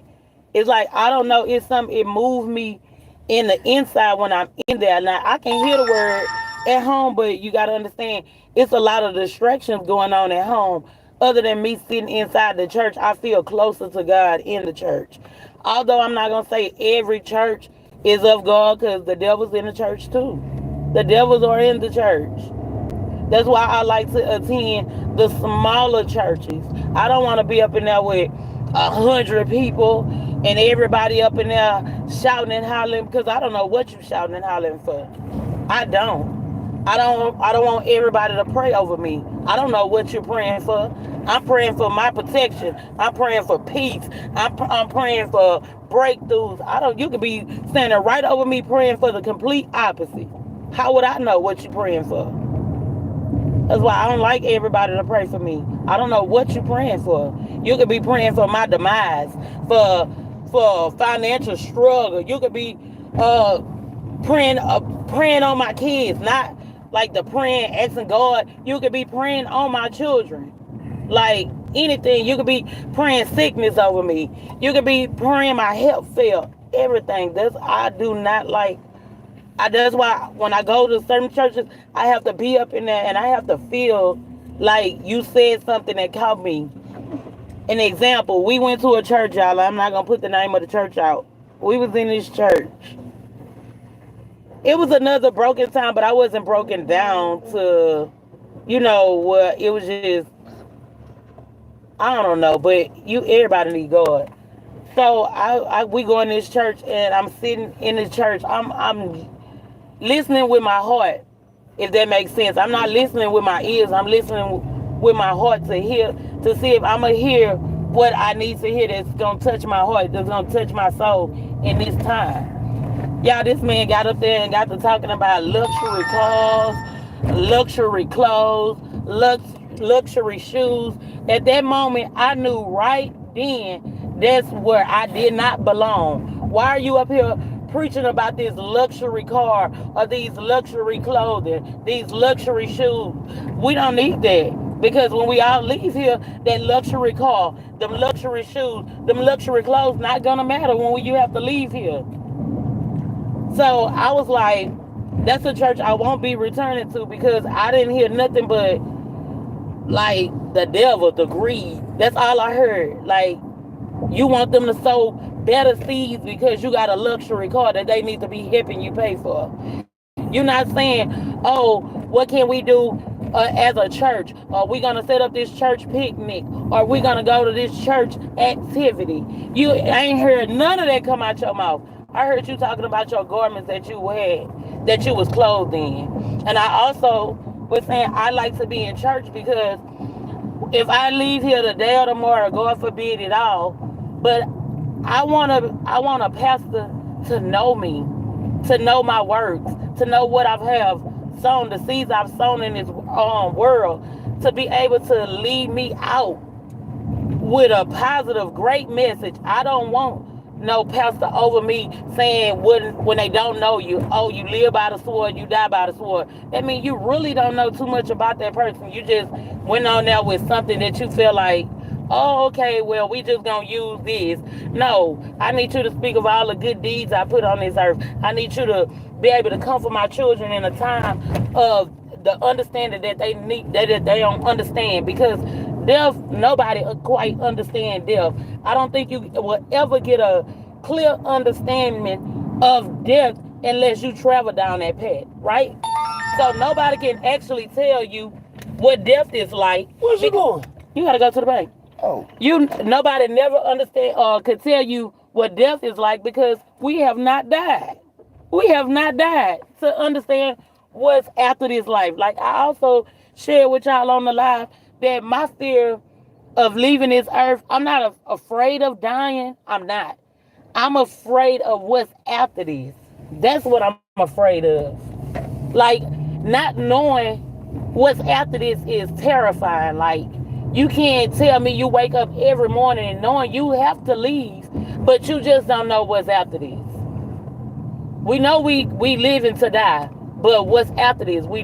It's like, I don't know, it moved me in the inside when I'm in there. Now, I can hear the word at home, but you got to understand, it's a lot of distractions going on at home. Other than me sitting inside the church, I feel closer to God in the church. Although I'm not going to say every church is of God, because the devil's in the church too. The devils are in the church. That's why I like to attend the smaller churches. I don't want to be up in there with 100 people and everybody up in there shouting and hollering, because I don't know what you shouting and hollering for. I don't. I don't want everybody to pray over me. I don't know what you're praying for. I'm praying for my protection. I'm praying for peace. I'm praying for breakthroughs. I don't You could be standing right over me praying for the complete opposite. How would I know what you're praying for? That's why I don't like everybody to pray for me. I don't know what you're praying for. You could be praying for my demise, for financial struggle. You could be praying on my kids, not like the praying, asking God. You could be praying on my children. Like anything. You could be praying sickness over me. You could be praying my health fail. Everything. I do not like. That's why when I go to certain churches, I have to be up in there and I have to feel like you said something that caught me. An example, we went to a church, y'all. I'm not going to put the name of the church out. We was in this church. It was another broken time, but I wasn't broken down to, what it was just, I don't know, but everybody need God. So we go in this church and I'm sitting in the church. I'm listening with my heart, if that makes sense. I'm not listening with my ears. I'm listening with my heart to see if I'm going to hear what I need to hear that's going to touch my heart, that's going to touch my soul in this time. Y'all, this man got up there and got to talking about luxury cars, luxury clothes, luxury shoes. At that moment, I knew right then that's where I did not belong. Why are you up here preaching about this luxury car or these luxury clothing, these luxury shoes? We don't need that, because when we all leave here, that luxury car, them luxury shoes, them luxury clothes not gonna matter when you have to leave here. So I was like, that's a church I won't be returning to, because I didn't hear nothing but like the devil, the greed. That's all I heard. Like, you want them to sow better seeds because you got a luxury car that they need to be helping you pay for. You're not saying, oh, what can we do as a church? Are we going to set up this church picnic? Are we going to go to this church activity? You ain't heard none of that come out your mouth. I heard you talking about your garments that you had, that you was clothed in. And I also was saying I like to be in church, because if I leave here today or tomorrow, God forbid it all, but I want a pastor to know me, to know my works, to know what I have sown, the seeds I've sown in this world, to be able to lead me out with a positive, great message. I don't want no pastor over me saying when they don't know you, oh, you live by the sword, you die by the sword. That means you really don't know too much about that person. You just went on there with something that you feel like, oh, okay, well, we just gonna use this. No, I need you to speak of all the good deeds I put on this earth. I need you to be able to comfort my children in a time of the understanding that they need, that they don't understand, because death, nobody quite understand death. I don't think you will ever get a clear understanding of death unless you travel down that path, right? So nobody can actually tell you what death is like. Where's you going? You gotta go to the bank. Oh. Nobody never understand or could tell you what death is like, because we have not died. We have not died to understand what's after this life. Like I also shared with y'all on the live that my fear of leaving this earth, I'm not afraid of dying. I'm not. I'm afraid of what's after this. That's what I'm afraid of. Like, not knowing what's after this is terrifying. Like, you can't tell me you wake up every morning and knowing you have to leave, But you just don't know what's after this. We know we living to die, but what's after this? We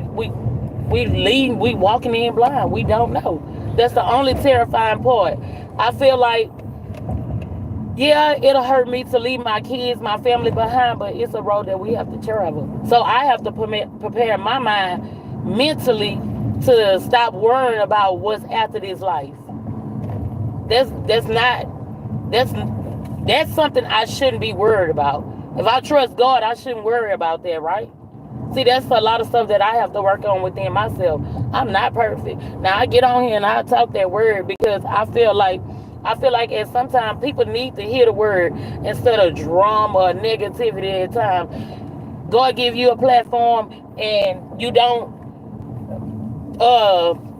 walking in blind. We don't know. That's the only terrifying part. I feel like, yeah, it'll hurt me to leave my kids, my family behind, but it's a road that we have to travel. So I have to prepare my mind mentally to stop worrying about what's after this life. That's something I shouldn't be worried about. If I trust God, I shouldn't worry about that, right? See, that's a lot of stuff that I have to work on within myself. I'm not perfect. Now I get on here and I talk that word because I feel like at sometimes people need to hear the word instead of drama or negativity at times. God give you a platform and you don't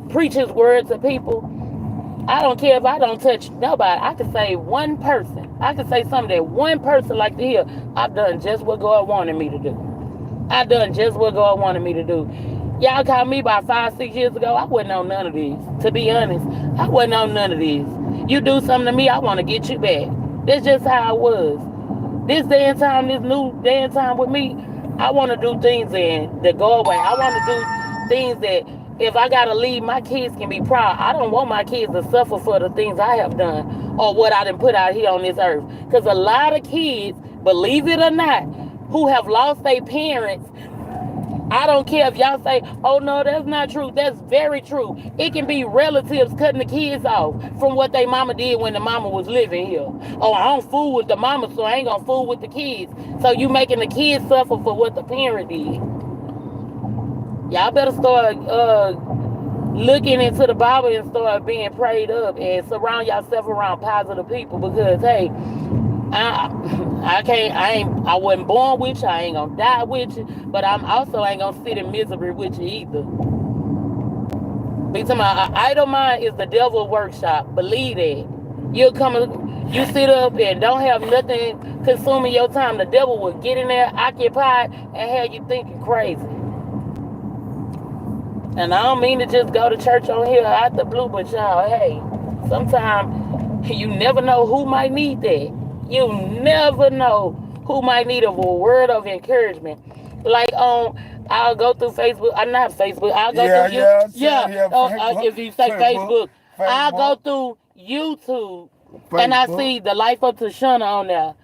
preach his word to people. I don't care if I don't touch nobody. I can say one person. I can say something that one person like to hear. I've done just what God wanted me to do. I done just what God wanted me to do. Y'all called me about 5-6 years ago. I wasn't on none of these. To be honest, I wasn't on none of these. You do something to me, I want to get you back. That's just how I was. This day and time, this new day and time with me, I want to do things that go away. I want to do things that if I got to leave, my kids can be proud. I don't want my kids to suffer for the things I have done or what I done put out here on this earth. Because a lot of kids, believe it or not, who have lost their parents, I don't care if y'all say, oh no, that's not true. That's very true. It can be relatives cutting the kids off from what their mama did when the mama was living here. Oh, I don't fool with the mama, so I ain't gonna fool with the kids. So you making the kids suffer for what the parent did. Y'all better start looking into the Bible and start being prayed up and surround yourself around positive people because hey, I wasn't born with you, I ain't gonna die with you, but I'm also ain't gonna sit in misery with you either. Be talking about an idle mind is the devil's workshop. Believe that. You sit up and don't have nothing consuming your time. The devil will get in there, occupied, and have you thinking crazy. And I don't mean to just go to church on here out the blue, but y'all, hey, sometimes you never know who might need that. You never know who might need a word of encouragement. Like I'll go through Facebook. I'm not Facebook. I'll go through Facebook. If you say Facebook, I'll go through YouTube and I see the Life of Tashana on there.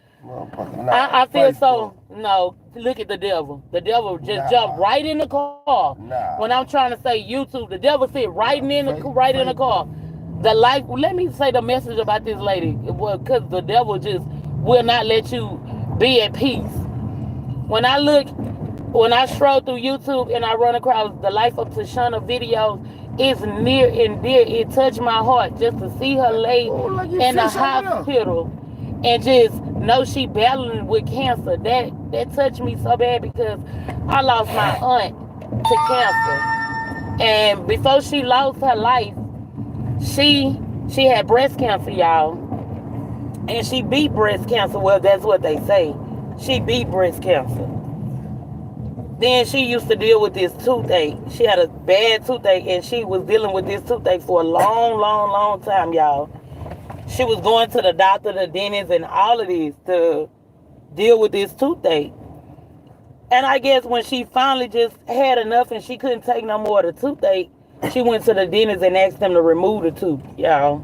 I feel so. No, look at the devil. The devil just jumped right in the car. When I'm trying to say YouTube, the devil sit right in the car. The life. Let me say the message about this lady. Because the devil just will not let you be at peace. When I stroll through YouTube and I run across the Life of Tashana videos, it's near and dear. It touched my heart just to see her lay in the hospital and just know she battling with cancer. That touched me so bad because I lost my aunt to cancer. And before she lost her life, she had breast cancer, y'all. And she beat breast cancer. Well, that's what they say. She beat breast cancer. Then she used to deal with this toothache. She had a bad toothache, and she was dealing with this toothache for a long, long, long time, y'all. She was going to the doctor, the dentist, and all of these to deal with this toothache. And I guess when she finally just had enough and she couldn't take no more of the toothache, she went to the dentist and asked them to remove the tooth, y'all.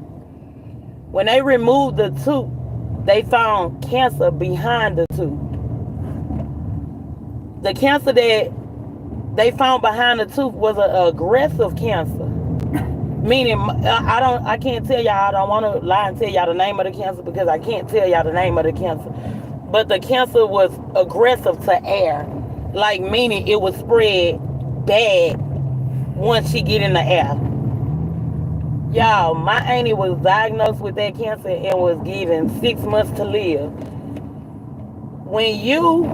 When they removed the tooth, they found cancer behind the tooth. The cancer that they found behind the tooth was an aggressive cancer. Meaning, I can't tell y'all, I don't want to lie and tell y'all the name of the cancer because I can't tell y'all the name of the cancer. But the cancer was aggressive to air. Like, meaning it would spread bad once she get in the air. Y'all, my auntie was diagnosed with that cancer and was given 6 months to live. When you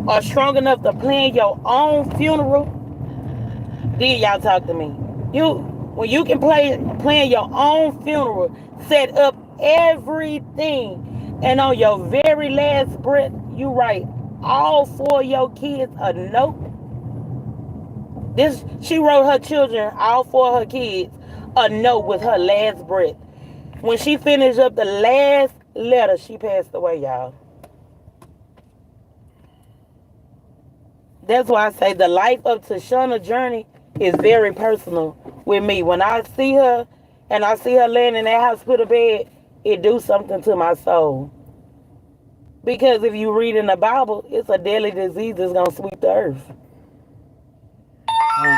are strong enough to plan your own funeral, then y'all talk to me. When you can plan your own funeral, set up everything, and on your very last breath, you write all 4 of your kids a note. She wrote her children, all 4 of her kids, a note with her last breath. When she finished up the last letter, she passed away, y'all. That's why I say the life of Tashana Journey is very personal with me. When I see her and I see her laying in that hospital bed, it do something to my soul. Because if you read in the Bible, it's a deadly disease that's gonna sweep the earth. When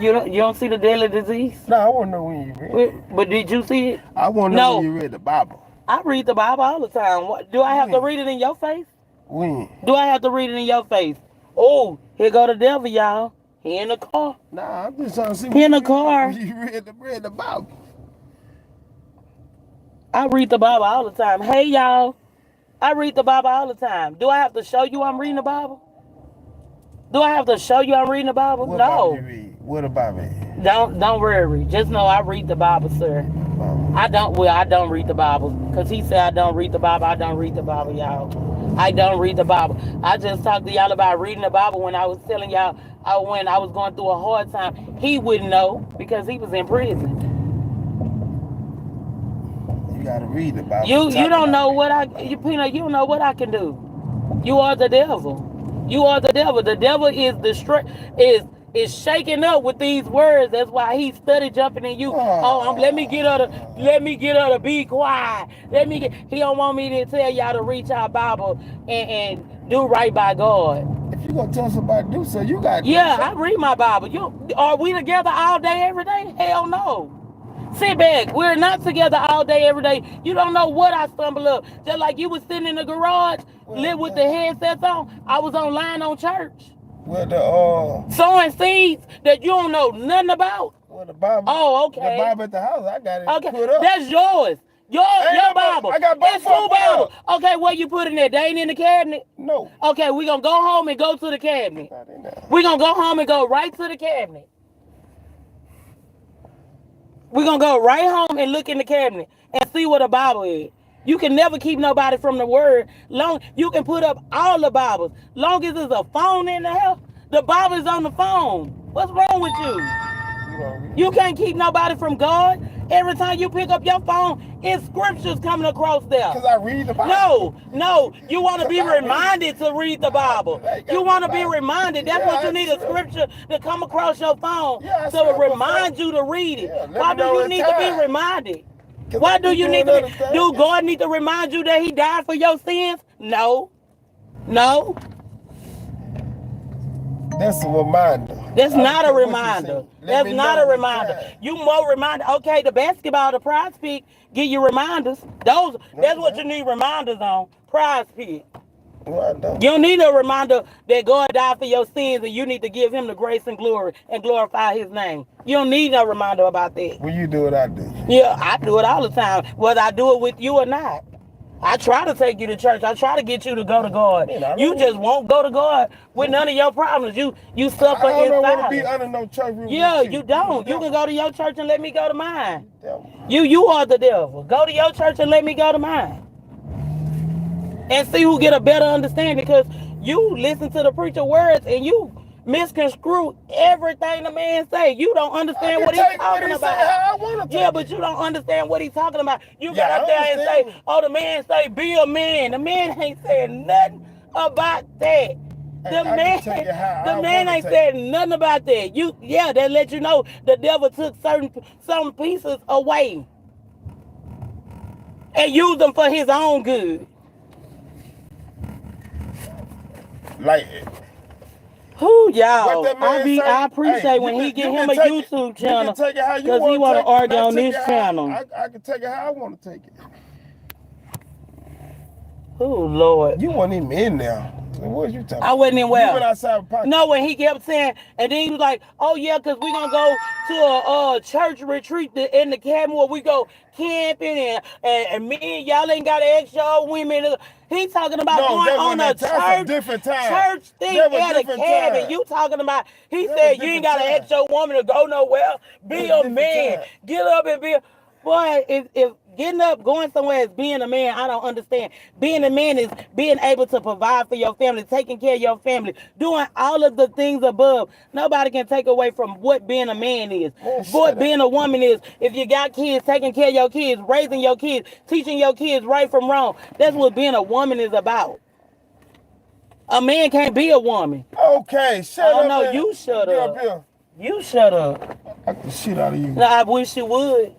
you read You don't see the deadly disease? it. No, I want to know when you read it. But did you see it? I want to know No. when you read the Bible. I read the Bible all the time. What, do I have to read it in your face? When? Do I have to read it in your face? Oh, here go the devil, y'all. He in the car. Nah, I'm just trying to see He in the when car. you read the Bible. I read the Bible all the time. Hey, y'all. I read the Bible all the time. Do I have to show you I'm reading the Bible? Do I have to show you I'm reading the Bible? What No. Bible you read? What about it? Don't worry. Just know I read the Bible, sir. I don't read the Bible. Because he said I don't read the Bible. I don't read the Bible, y'all. I don't read the Bible. I just talked to y'all about reading the Bible when I was telling y'all when I was going through a hard time. He wouldn't know because he was in prison. You gotta read the Bible. You don't know what Peanut, you don't know what I can do. You are the devil. You are the devil. The devil is shaking up with these words. That's why he studied jumping in you. Let me get her to be quiet. He don't want me to tell y'all to reach our Bible and do right by God. If you gonna tell somebody to do so, you gotta do Yeah, I something. read my Bible. Are we together all day, every day? Hell no. Sit back. We're not together all day, every day. You don't know what I stumble up. Just like you was sitting in the garage, live with the headsets on. I was online on church. Well, the Sowing seeds that you don't know nothing about. well, the Bible. Oh, okay. The Bible at the house, I got it Okay, put up. that's yours. Your Bible. I got both It's of them two put Bibles. up. Okay, where you put in there? They ain't in the cabinet? No. Okay, we gonna go home and go to the cabinet. Not in there. We gonna go home and go right to the cabinet. We're going to go right home and look in the cabinet and see what the Bible is. You can never keep nobody from the word. You can put up all the Bibles. Long as there's a phone in the house, the Bible is on the phone. What's wrong with you? You can't keep nobody from God. Every time you pick up your phone, it's scriptures coming across there. Because I read the Bible. No. You want to be reminded to read the Bible. You want to be reminded. That's what you need, a scripture to come across your phone to remind you to read it. Why do you need to be reminded? Why do you need to be? Do God need to remind you that he died for your sins? No. That's a reminder. That's not a reminder. That's not a reminder. You more reminder. Okay, the basketball, the prize pick, give you reminders. That's what you need reminders on. Prize pick. You don't need a reminder that God died for your sins and you need to give him the grace and glory and glorify his name. You don't need no reminder about that. When you do it, I do. Yeah, I do it all the time, whether I do it with you or not. I try to take you to church. I try to get you to go to God. You just won't go to God with none of your problems. You suffer I don't want to inside. be under no church rule. Yeah, you don't. You can go to your church and let me go to mine. You are the devil. Go to your church and let me go to mine. And see who get a better understanding, because you listen to the preacher words and you misconstrue everything the man say. You don't understand what he's talking about. Yeah, but you don't understand what he's talking about. You got up there and say, oh, the man say be a man. The man ain't saying nothing about that. The man ain't said nothing about that. That let you know the devil took some pieces away and used them for his own good. Like, who y'all? I appreciate when he get him a YouTube channel because he want to argue on this channel. I can take it how I want to take it. Oh Lord, you weren't even in there. What was you talking about? I wasn't in well. You went outside of pocket. No, when he kept saying, and then he was like, "Oh yeah, because we gonna go to a church retreat in the cabin where we go camping and me and y'all ain't got to ask y'all women." He talking about going on a church thing at a cabin. You talking about? He said you ain't got to ask your woman to go nowhere. Be a man. Get up and be. Boy, if getting up, going somewhere is being a man. I don't understand. Being a man is being able to provide for your family, taking care of your family, doing all of the things above. Nobody can take away from what being a man is. Man, What being a woman is. If you got kids, taking care of your kids, raising your kids, teaching your kids right from wrong. That's what being a woman is about. A man can't be a woman. Okay, shut up. Oh no, man. you shut Get up. up here. You shut up. I can shit out of you. No, I wish you would.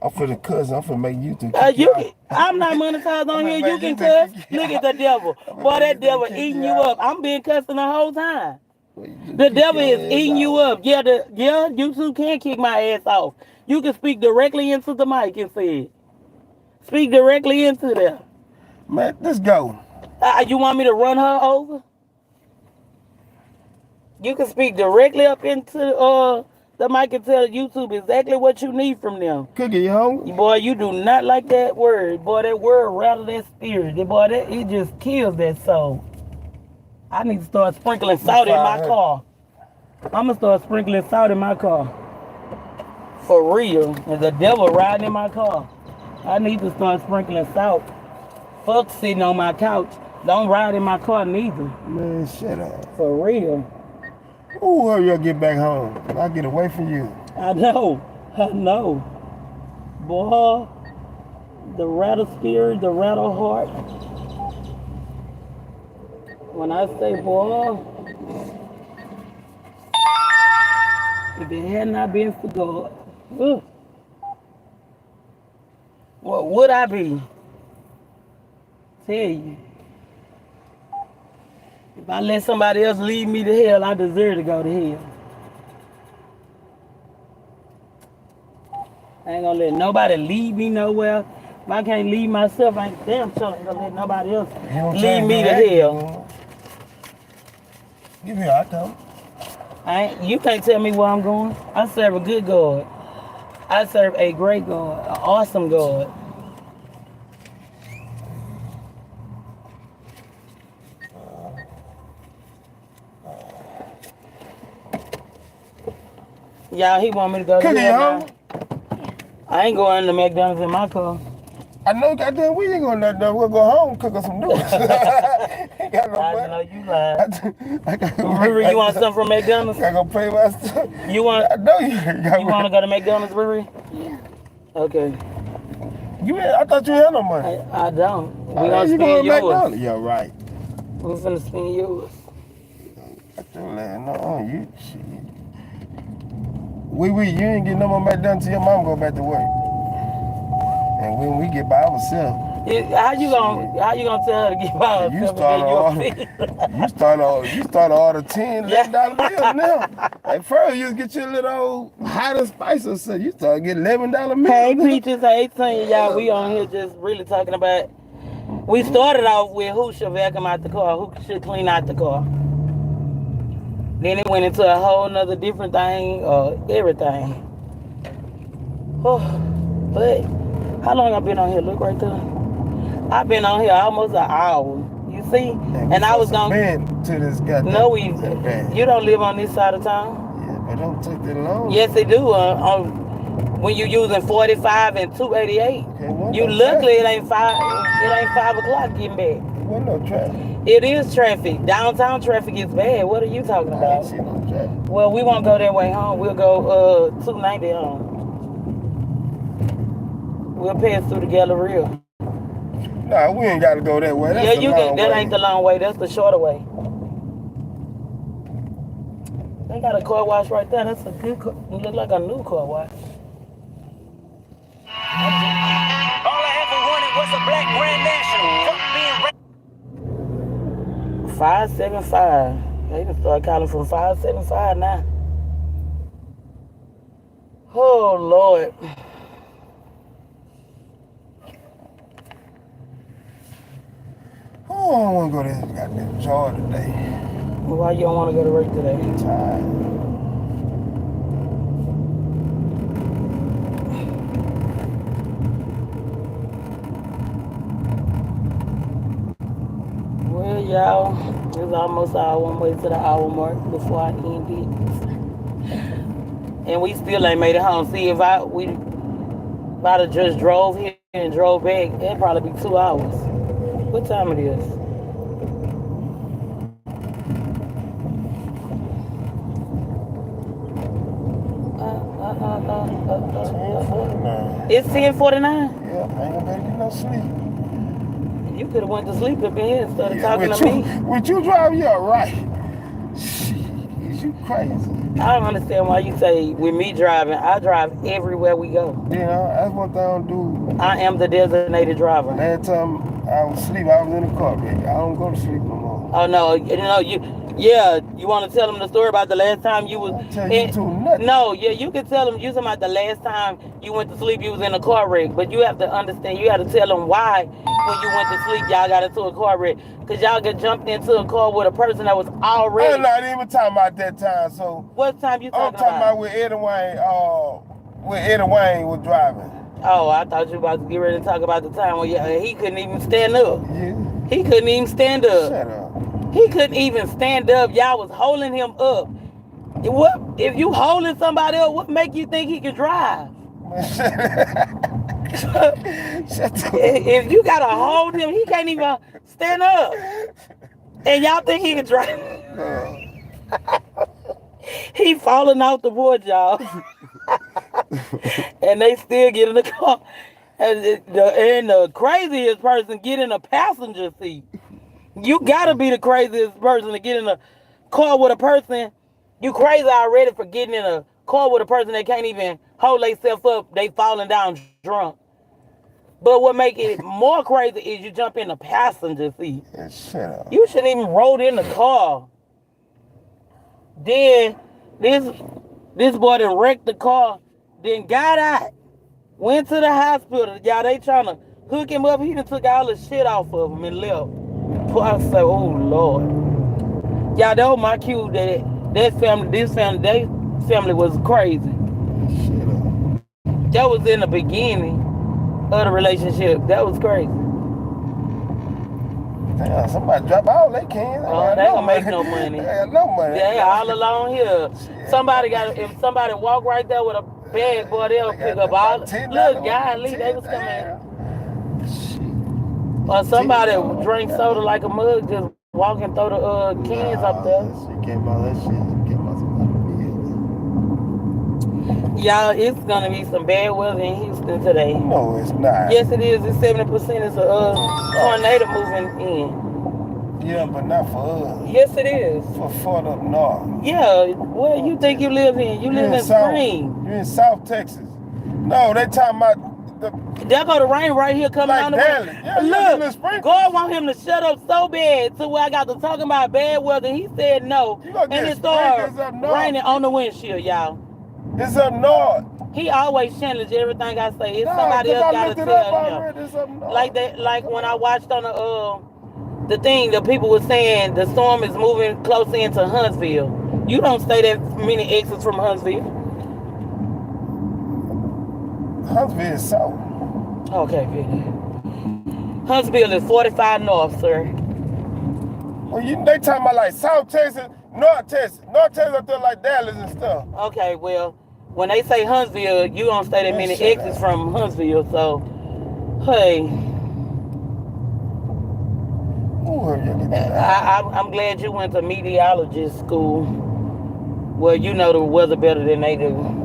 I'm for the cousin. I'm for make YouTube. I'm not monetized on here. You can YouTube cuss. kick you Look at out. the devil. I'ma Boy, make that YouTube devil kick eating you you out. up. I'm being cussing the whole time. Well, you The kick devil your is ass eating you out. up. Yeah, YouTube can kick my ass off. You can speak directly into the mic and say it. Speak directly into there. Man, let's go. You want me to run her over? You can speak directly up into the mic and tell YouTube exactly what you need from them. Cookie, you hungry? Boy, you do not like that word. Boy, that word rattle that spirit. Boy, it just kills that soul. I need to start sprinkling salt in my car. I'm going to start sprinkling salt in my car. For real. There's a devil riding in my car. I need to start sprinkling salt. Fuck sitting on my couch. Don't ride in my car neither. Man, shut up. For real. Ooh, hurry up, get back home. I'll get away from you. I know. Boy, the rattle spirit, the rattle heart. When I say, boy, if it had not been for God, what would I be? Tell you. If I let somebody else lead me to hell, I deserve to go to hell. I ain't gonna let nobody lead me nowhere. If I can't lead myself, I ain't damn sure ain't gonna let nobody else lead me to hell. Give me a come. You can't tell me where I'm going. I serve a good God. I serve a great God, an awesome God. Y'all, he want me to go to hell now. I ain't going to McDonald's in my car. I know, goddamn, we ain't going to nothing. We'll go home, cook us some noodles. Ain't got no I money. know you lied. I got Riri, you want something from McDonald's? I gotta pay my stuff. You want? I know you got You want to go to McDonald's, Riri? Yeah. Okay. I thought you had no money. I don't. We How gonna you spend going to yours. McDonald's? Yeah, right. We finna spend yours. I tell you, no, you shit. You ain't getting no more McDonald's till your mom go back to work. And when we get by ourselves, How you gonna tell her to get by herself? you start to order 10 $11 bills now. At first, you get your little hot and spicy stuff. You start getting $11 meals. Hey, Peaches, hey, Tanya, y'all, we on here just really talking about. We started off with who should vacuum out the car, who should clean out the car. Then it went into a whole nother different thing, everything. Oh, but how long I been on here? Look right there. I've been on here almost an hour. You see? And I was gonna. Been to this goddamn. No, you don't live on this side of town. Yeah, but don't take that long. Yes, they do. When you using 45 and 288, Okay, you luckily it ain't 5 o'clock getting back. Wasn't no traffic. It is traffic. Downtown traffic is bad. What are you talking I ain't about? seen no traffic. Well, we won't go that way home. We'll go 290 home. We'll pass through the Galleria. Nah, we ain't got to go that way. That's the long That way. ain't the long way. That's the shorter way. They got a car wash right there. That's a good car. It look like a new car wash. All I ever wanted was a black Grand National. Fuck being 575. They can start calling from 575 now. Oh Lord. Oh, I don't want to go to this goddamn Georgia today. Why you don't want to go to work today? I'm tired. Well, y'all, it's almost our way to the hour mark before I end it. And we still ain't made it home. See, If I'd have just drove here and drove back, it'd probably be 2 hours. What time it is? It's 10:49. Yeah, I ain't gonna better get no sleep. You could have went to sleep up in here instead of Yeah, talking with to you, me. with you driving, you're right. Shit, is you crazy? I don't understand why you say with me driving. I drive everywhere we go. You know, that's one thing I don't do. I am the designated driver. Last time I was asleep, I was in the car, man. I don't go to sleep no more. Oh no, you want to tell them the story about the last time you was I'll tell you too nothing. No, yeah, you can tell them you talking about the last time you went to sleep you was in a car wreck, but you have to understand, you have to tell them why when you went to sleep y'all got into a car wreck, because y'all got jumped into a car with a person that was already. I'm not even talking about that time, so What time you I'm talking talking about when Eddie Wayne was driving. Oh, I thought you were about to get ready to talk about the time when he couldn't even stand up. Yeah. He couldn't even stand up. Shut up. He couldn't even stand up. Y'all was holding him up. What if you holding somebody up? What make you think he can drive? Shut up. If you gotta hold him, he can't even stand up. And y'all think he can drive? He falling off the board, y'all. And they still get in the car. And the craziest person get in a passenger seat. You gotta be the craziest person to get in a car with a person. You crazy already for getting in a car with a person that can't even hold themselves up. They falling down drunk. But what make it more crazy is you jump in the passenger seat. Yeah, shut up. You shouldn't even roll in the car. Then this boy done wrecked the car. Then got out. Went to the hospital. Y'all, they trying to hook him up. He done took all the shit off of him and left. I said, oh Lord. Y'all, that was my cue that this family was crazy. Shut up. That was in the beginning of the relationship. That was crazy. Damn, somebody drop all they can. Oh, they don't make no money. They got no money. They all along here. If somebody walk right there with a bag, boy, they'll pick up all. Look, golly, they was coming. Or somebody drink soda like a mug, just walking through the cans up there. She came out that shit. Came out some Y'all, it's gonna be some bad weather in Houston today. No, it's not. Yes, it is. It's 70%. It's a tornado moving in. Yeah, but not for us. Yes, it is. For further up north. Yeah. Where you think you live in? You live in Spring. You're in South Texas. No, they talking about There go the rain right here coming like on the Dallas. way. Yeah, Look, God want him to shut up so bad to where I got to talking about bad weather. He said no. And it started raining on the windshield, y'all. It's up north. He always challenge everything I say. It's somebody else got to tell him. Like that, like when I watched on the thing, the people were saying the storm is moving closer into Huntsville. You don't stay that many exits from Huntsville. Huntsville is south. Okay, good. Huntsville is 45 north, sir. Well, they talking about like South Texas, North Texas. North Texas up there like Dallas and stuff. Okay, well, when they say Huntsville, you don't stay that many exits from Huntsville, so, hey. I'm glad you went to meteorologist school where you know the weather better than they do.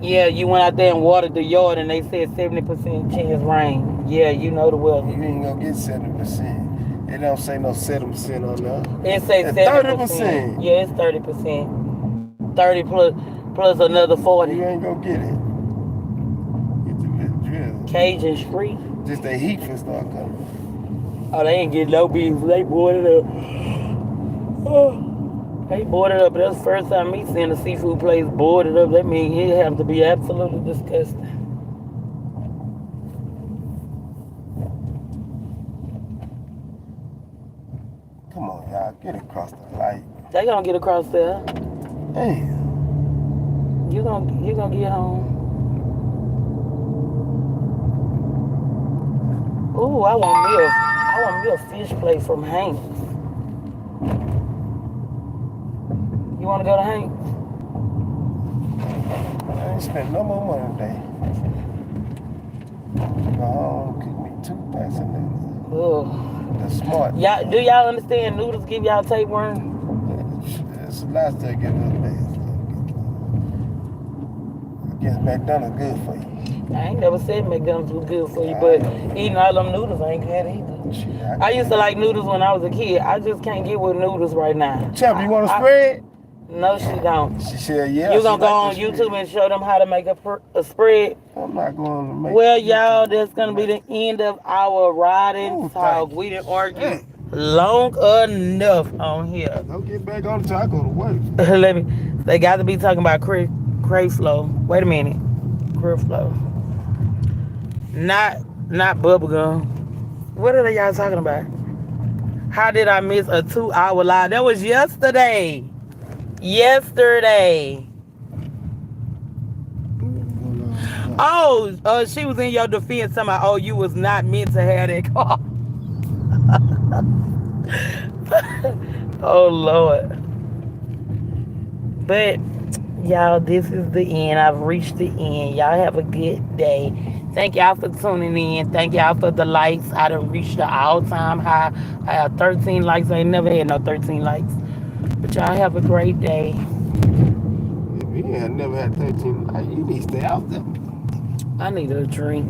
Yeah, you went out there and watered the yard and they said 70% chance rain. Yeah, you know the weather. You ain't gonna get 70%. It don't say no 7% on there. It say 70%. Yeah, it's 30%. 30 plus another 40. You ain't gonna get it. Get the little drizzle. Cajun Street. Just the heat can start coming. Oh, they ain't getting no beef. They boarded up. Oh. They boarded up. That's the first time me seeing a seafood place boarded up. That means it have to be absolutely disgusting. Come on, y'all. Get across the light. They gonna get across there. Damn. You gonna get home. Ooh, I want me a fish plate from Hank's. You wanna go to Hank's? I ain't spent no more money today. Go home, cook me 2 packs of noodles. Ugh. That's smart. Do y'all understand noodles give y'all tapeworm? It's the last thing get those days. I guess McDonald's good for you. I ain't never said McDonald's was good for you, but eating all them noodles ain't good either. Shit, I used to like noodles when I was a kid. I just can't get with noodles right now. Champ, you want a spread? No, she don't. She said, yeah. You she gonna go like on the YouTube spread. and show them how to make a spread? I'm not going to make Well, y'all, that's gonna be the end of our riding Ooh, talk. thank We didn't you. argue long enough on here. Don't get back on until I go to work. They got to be talking about Crayflow. Wait a minute. Crayflow. Not bubblegum. What are y'all talking about? How did I miss a 2-hour live? That was yesterday. Oh, she was in your defense talking about, oh, you was not meant to have that car. Oh, Lord. But, y'all, this is the end. I've reached the end. Y'all have a good day. Thank y'all for tuning in. Thank y'all for the likes. I done reached the all-time high. I have 13 likes. I ain't never had no 13 likes. But y'all have a great day. If you ain't never had 13, you need to stay out there. I need a drink.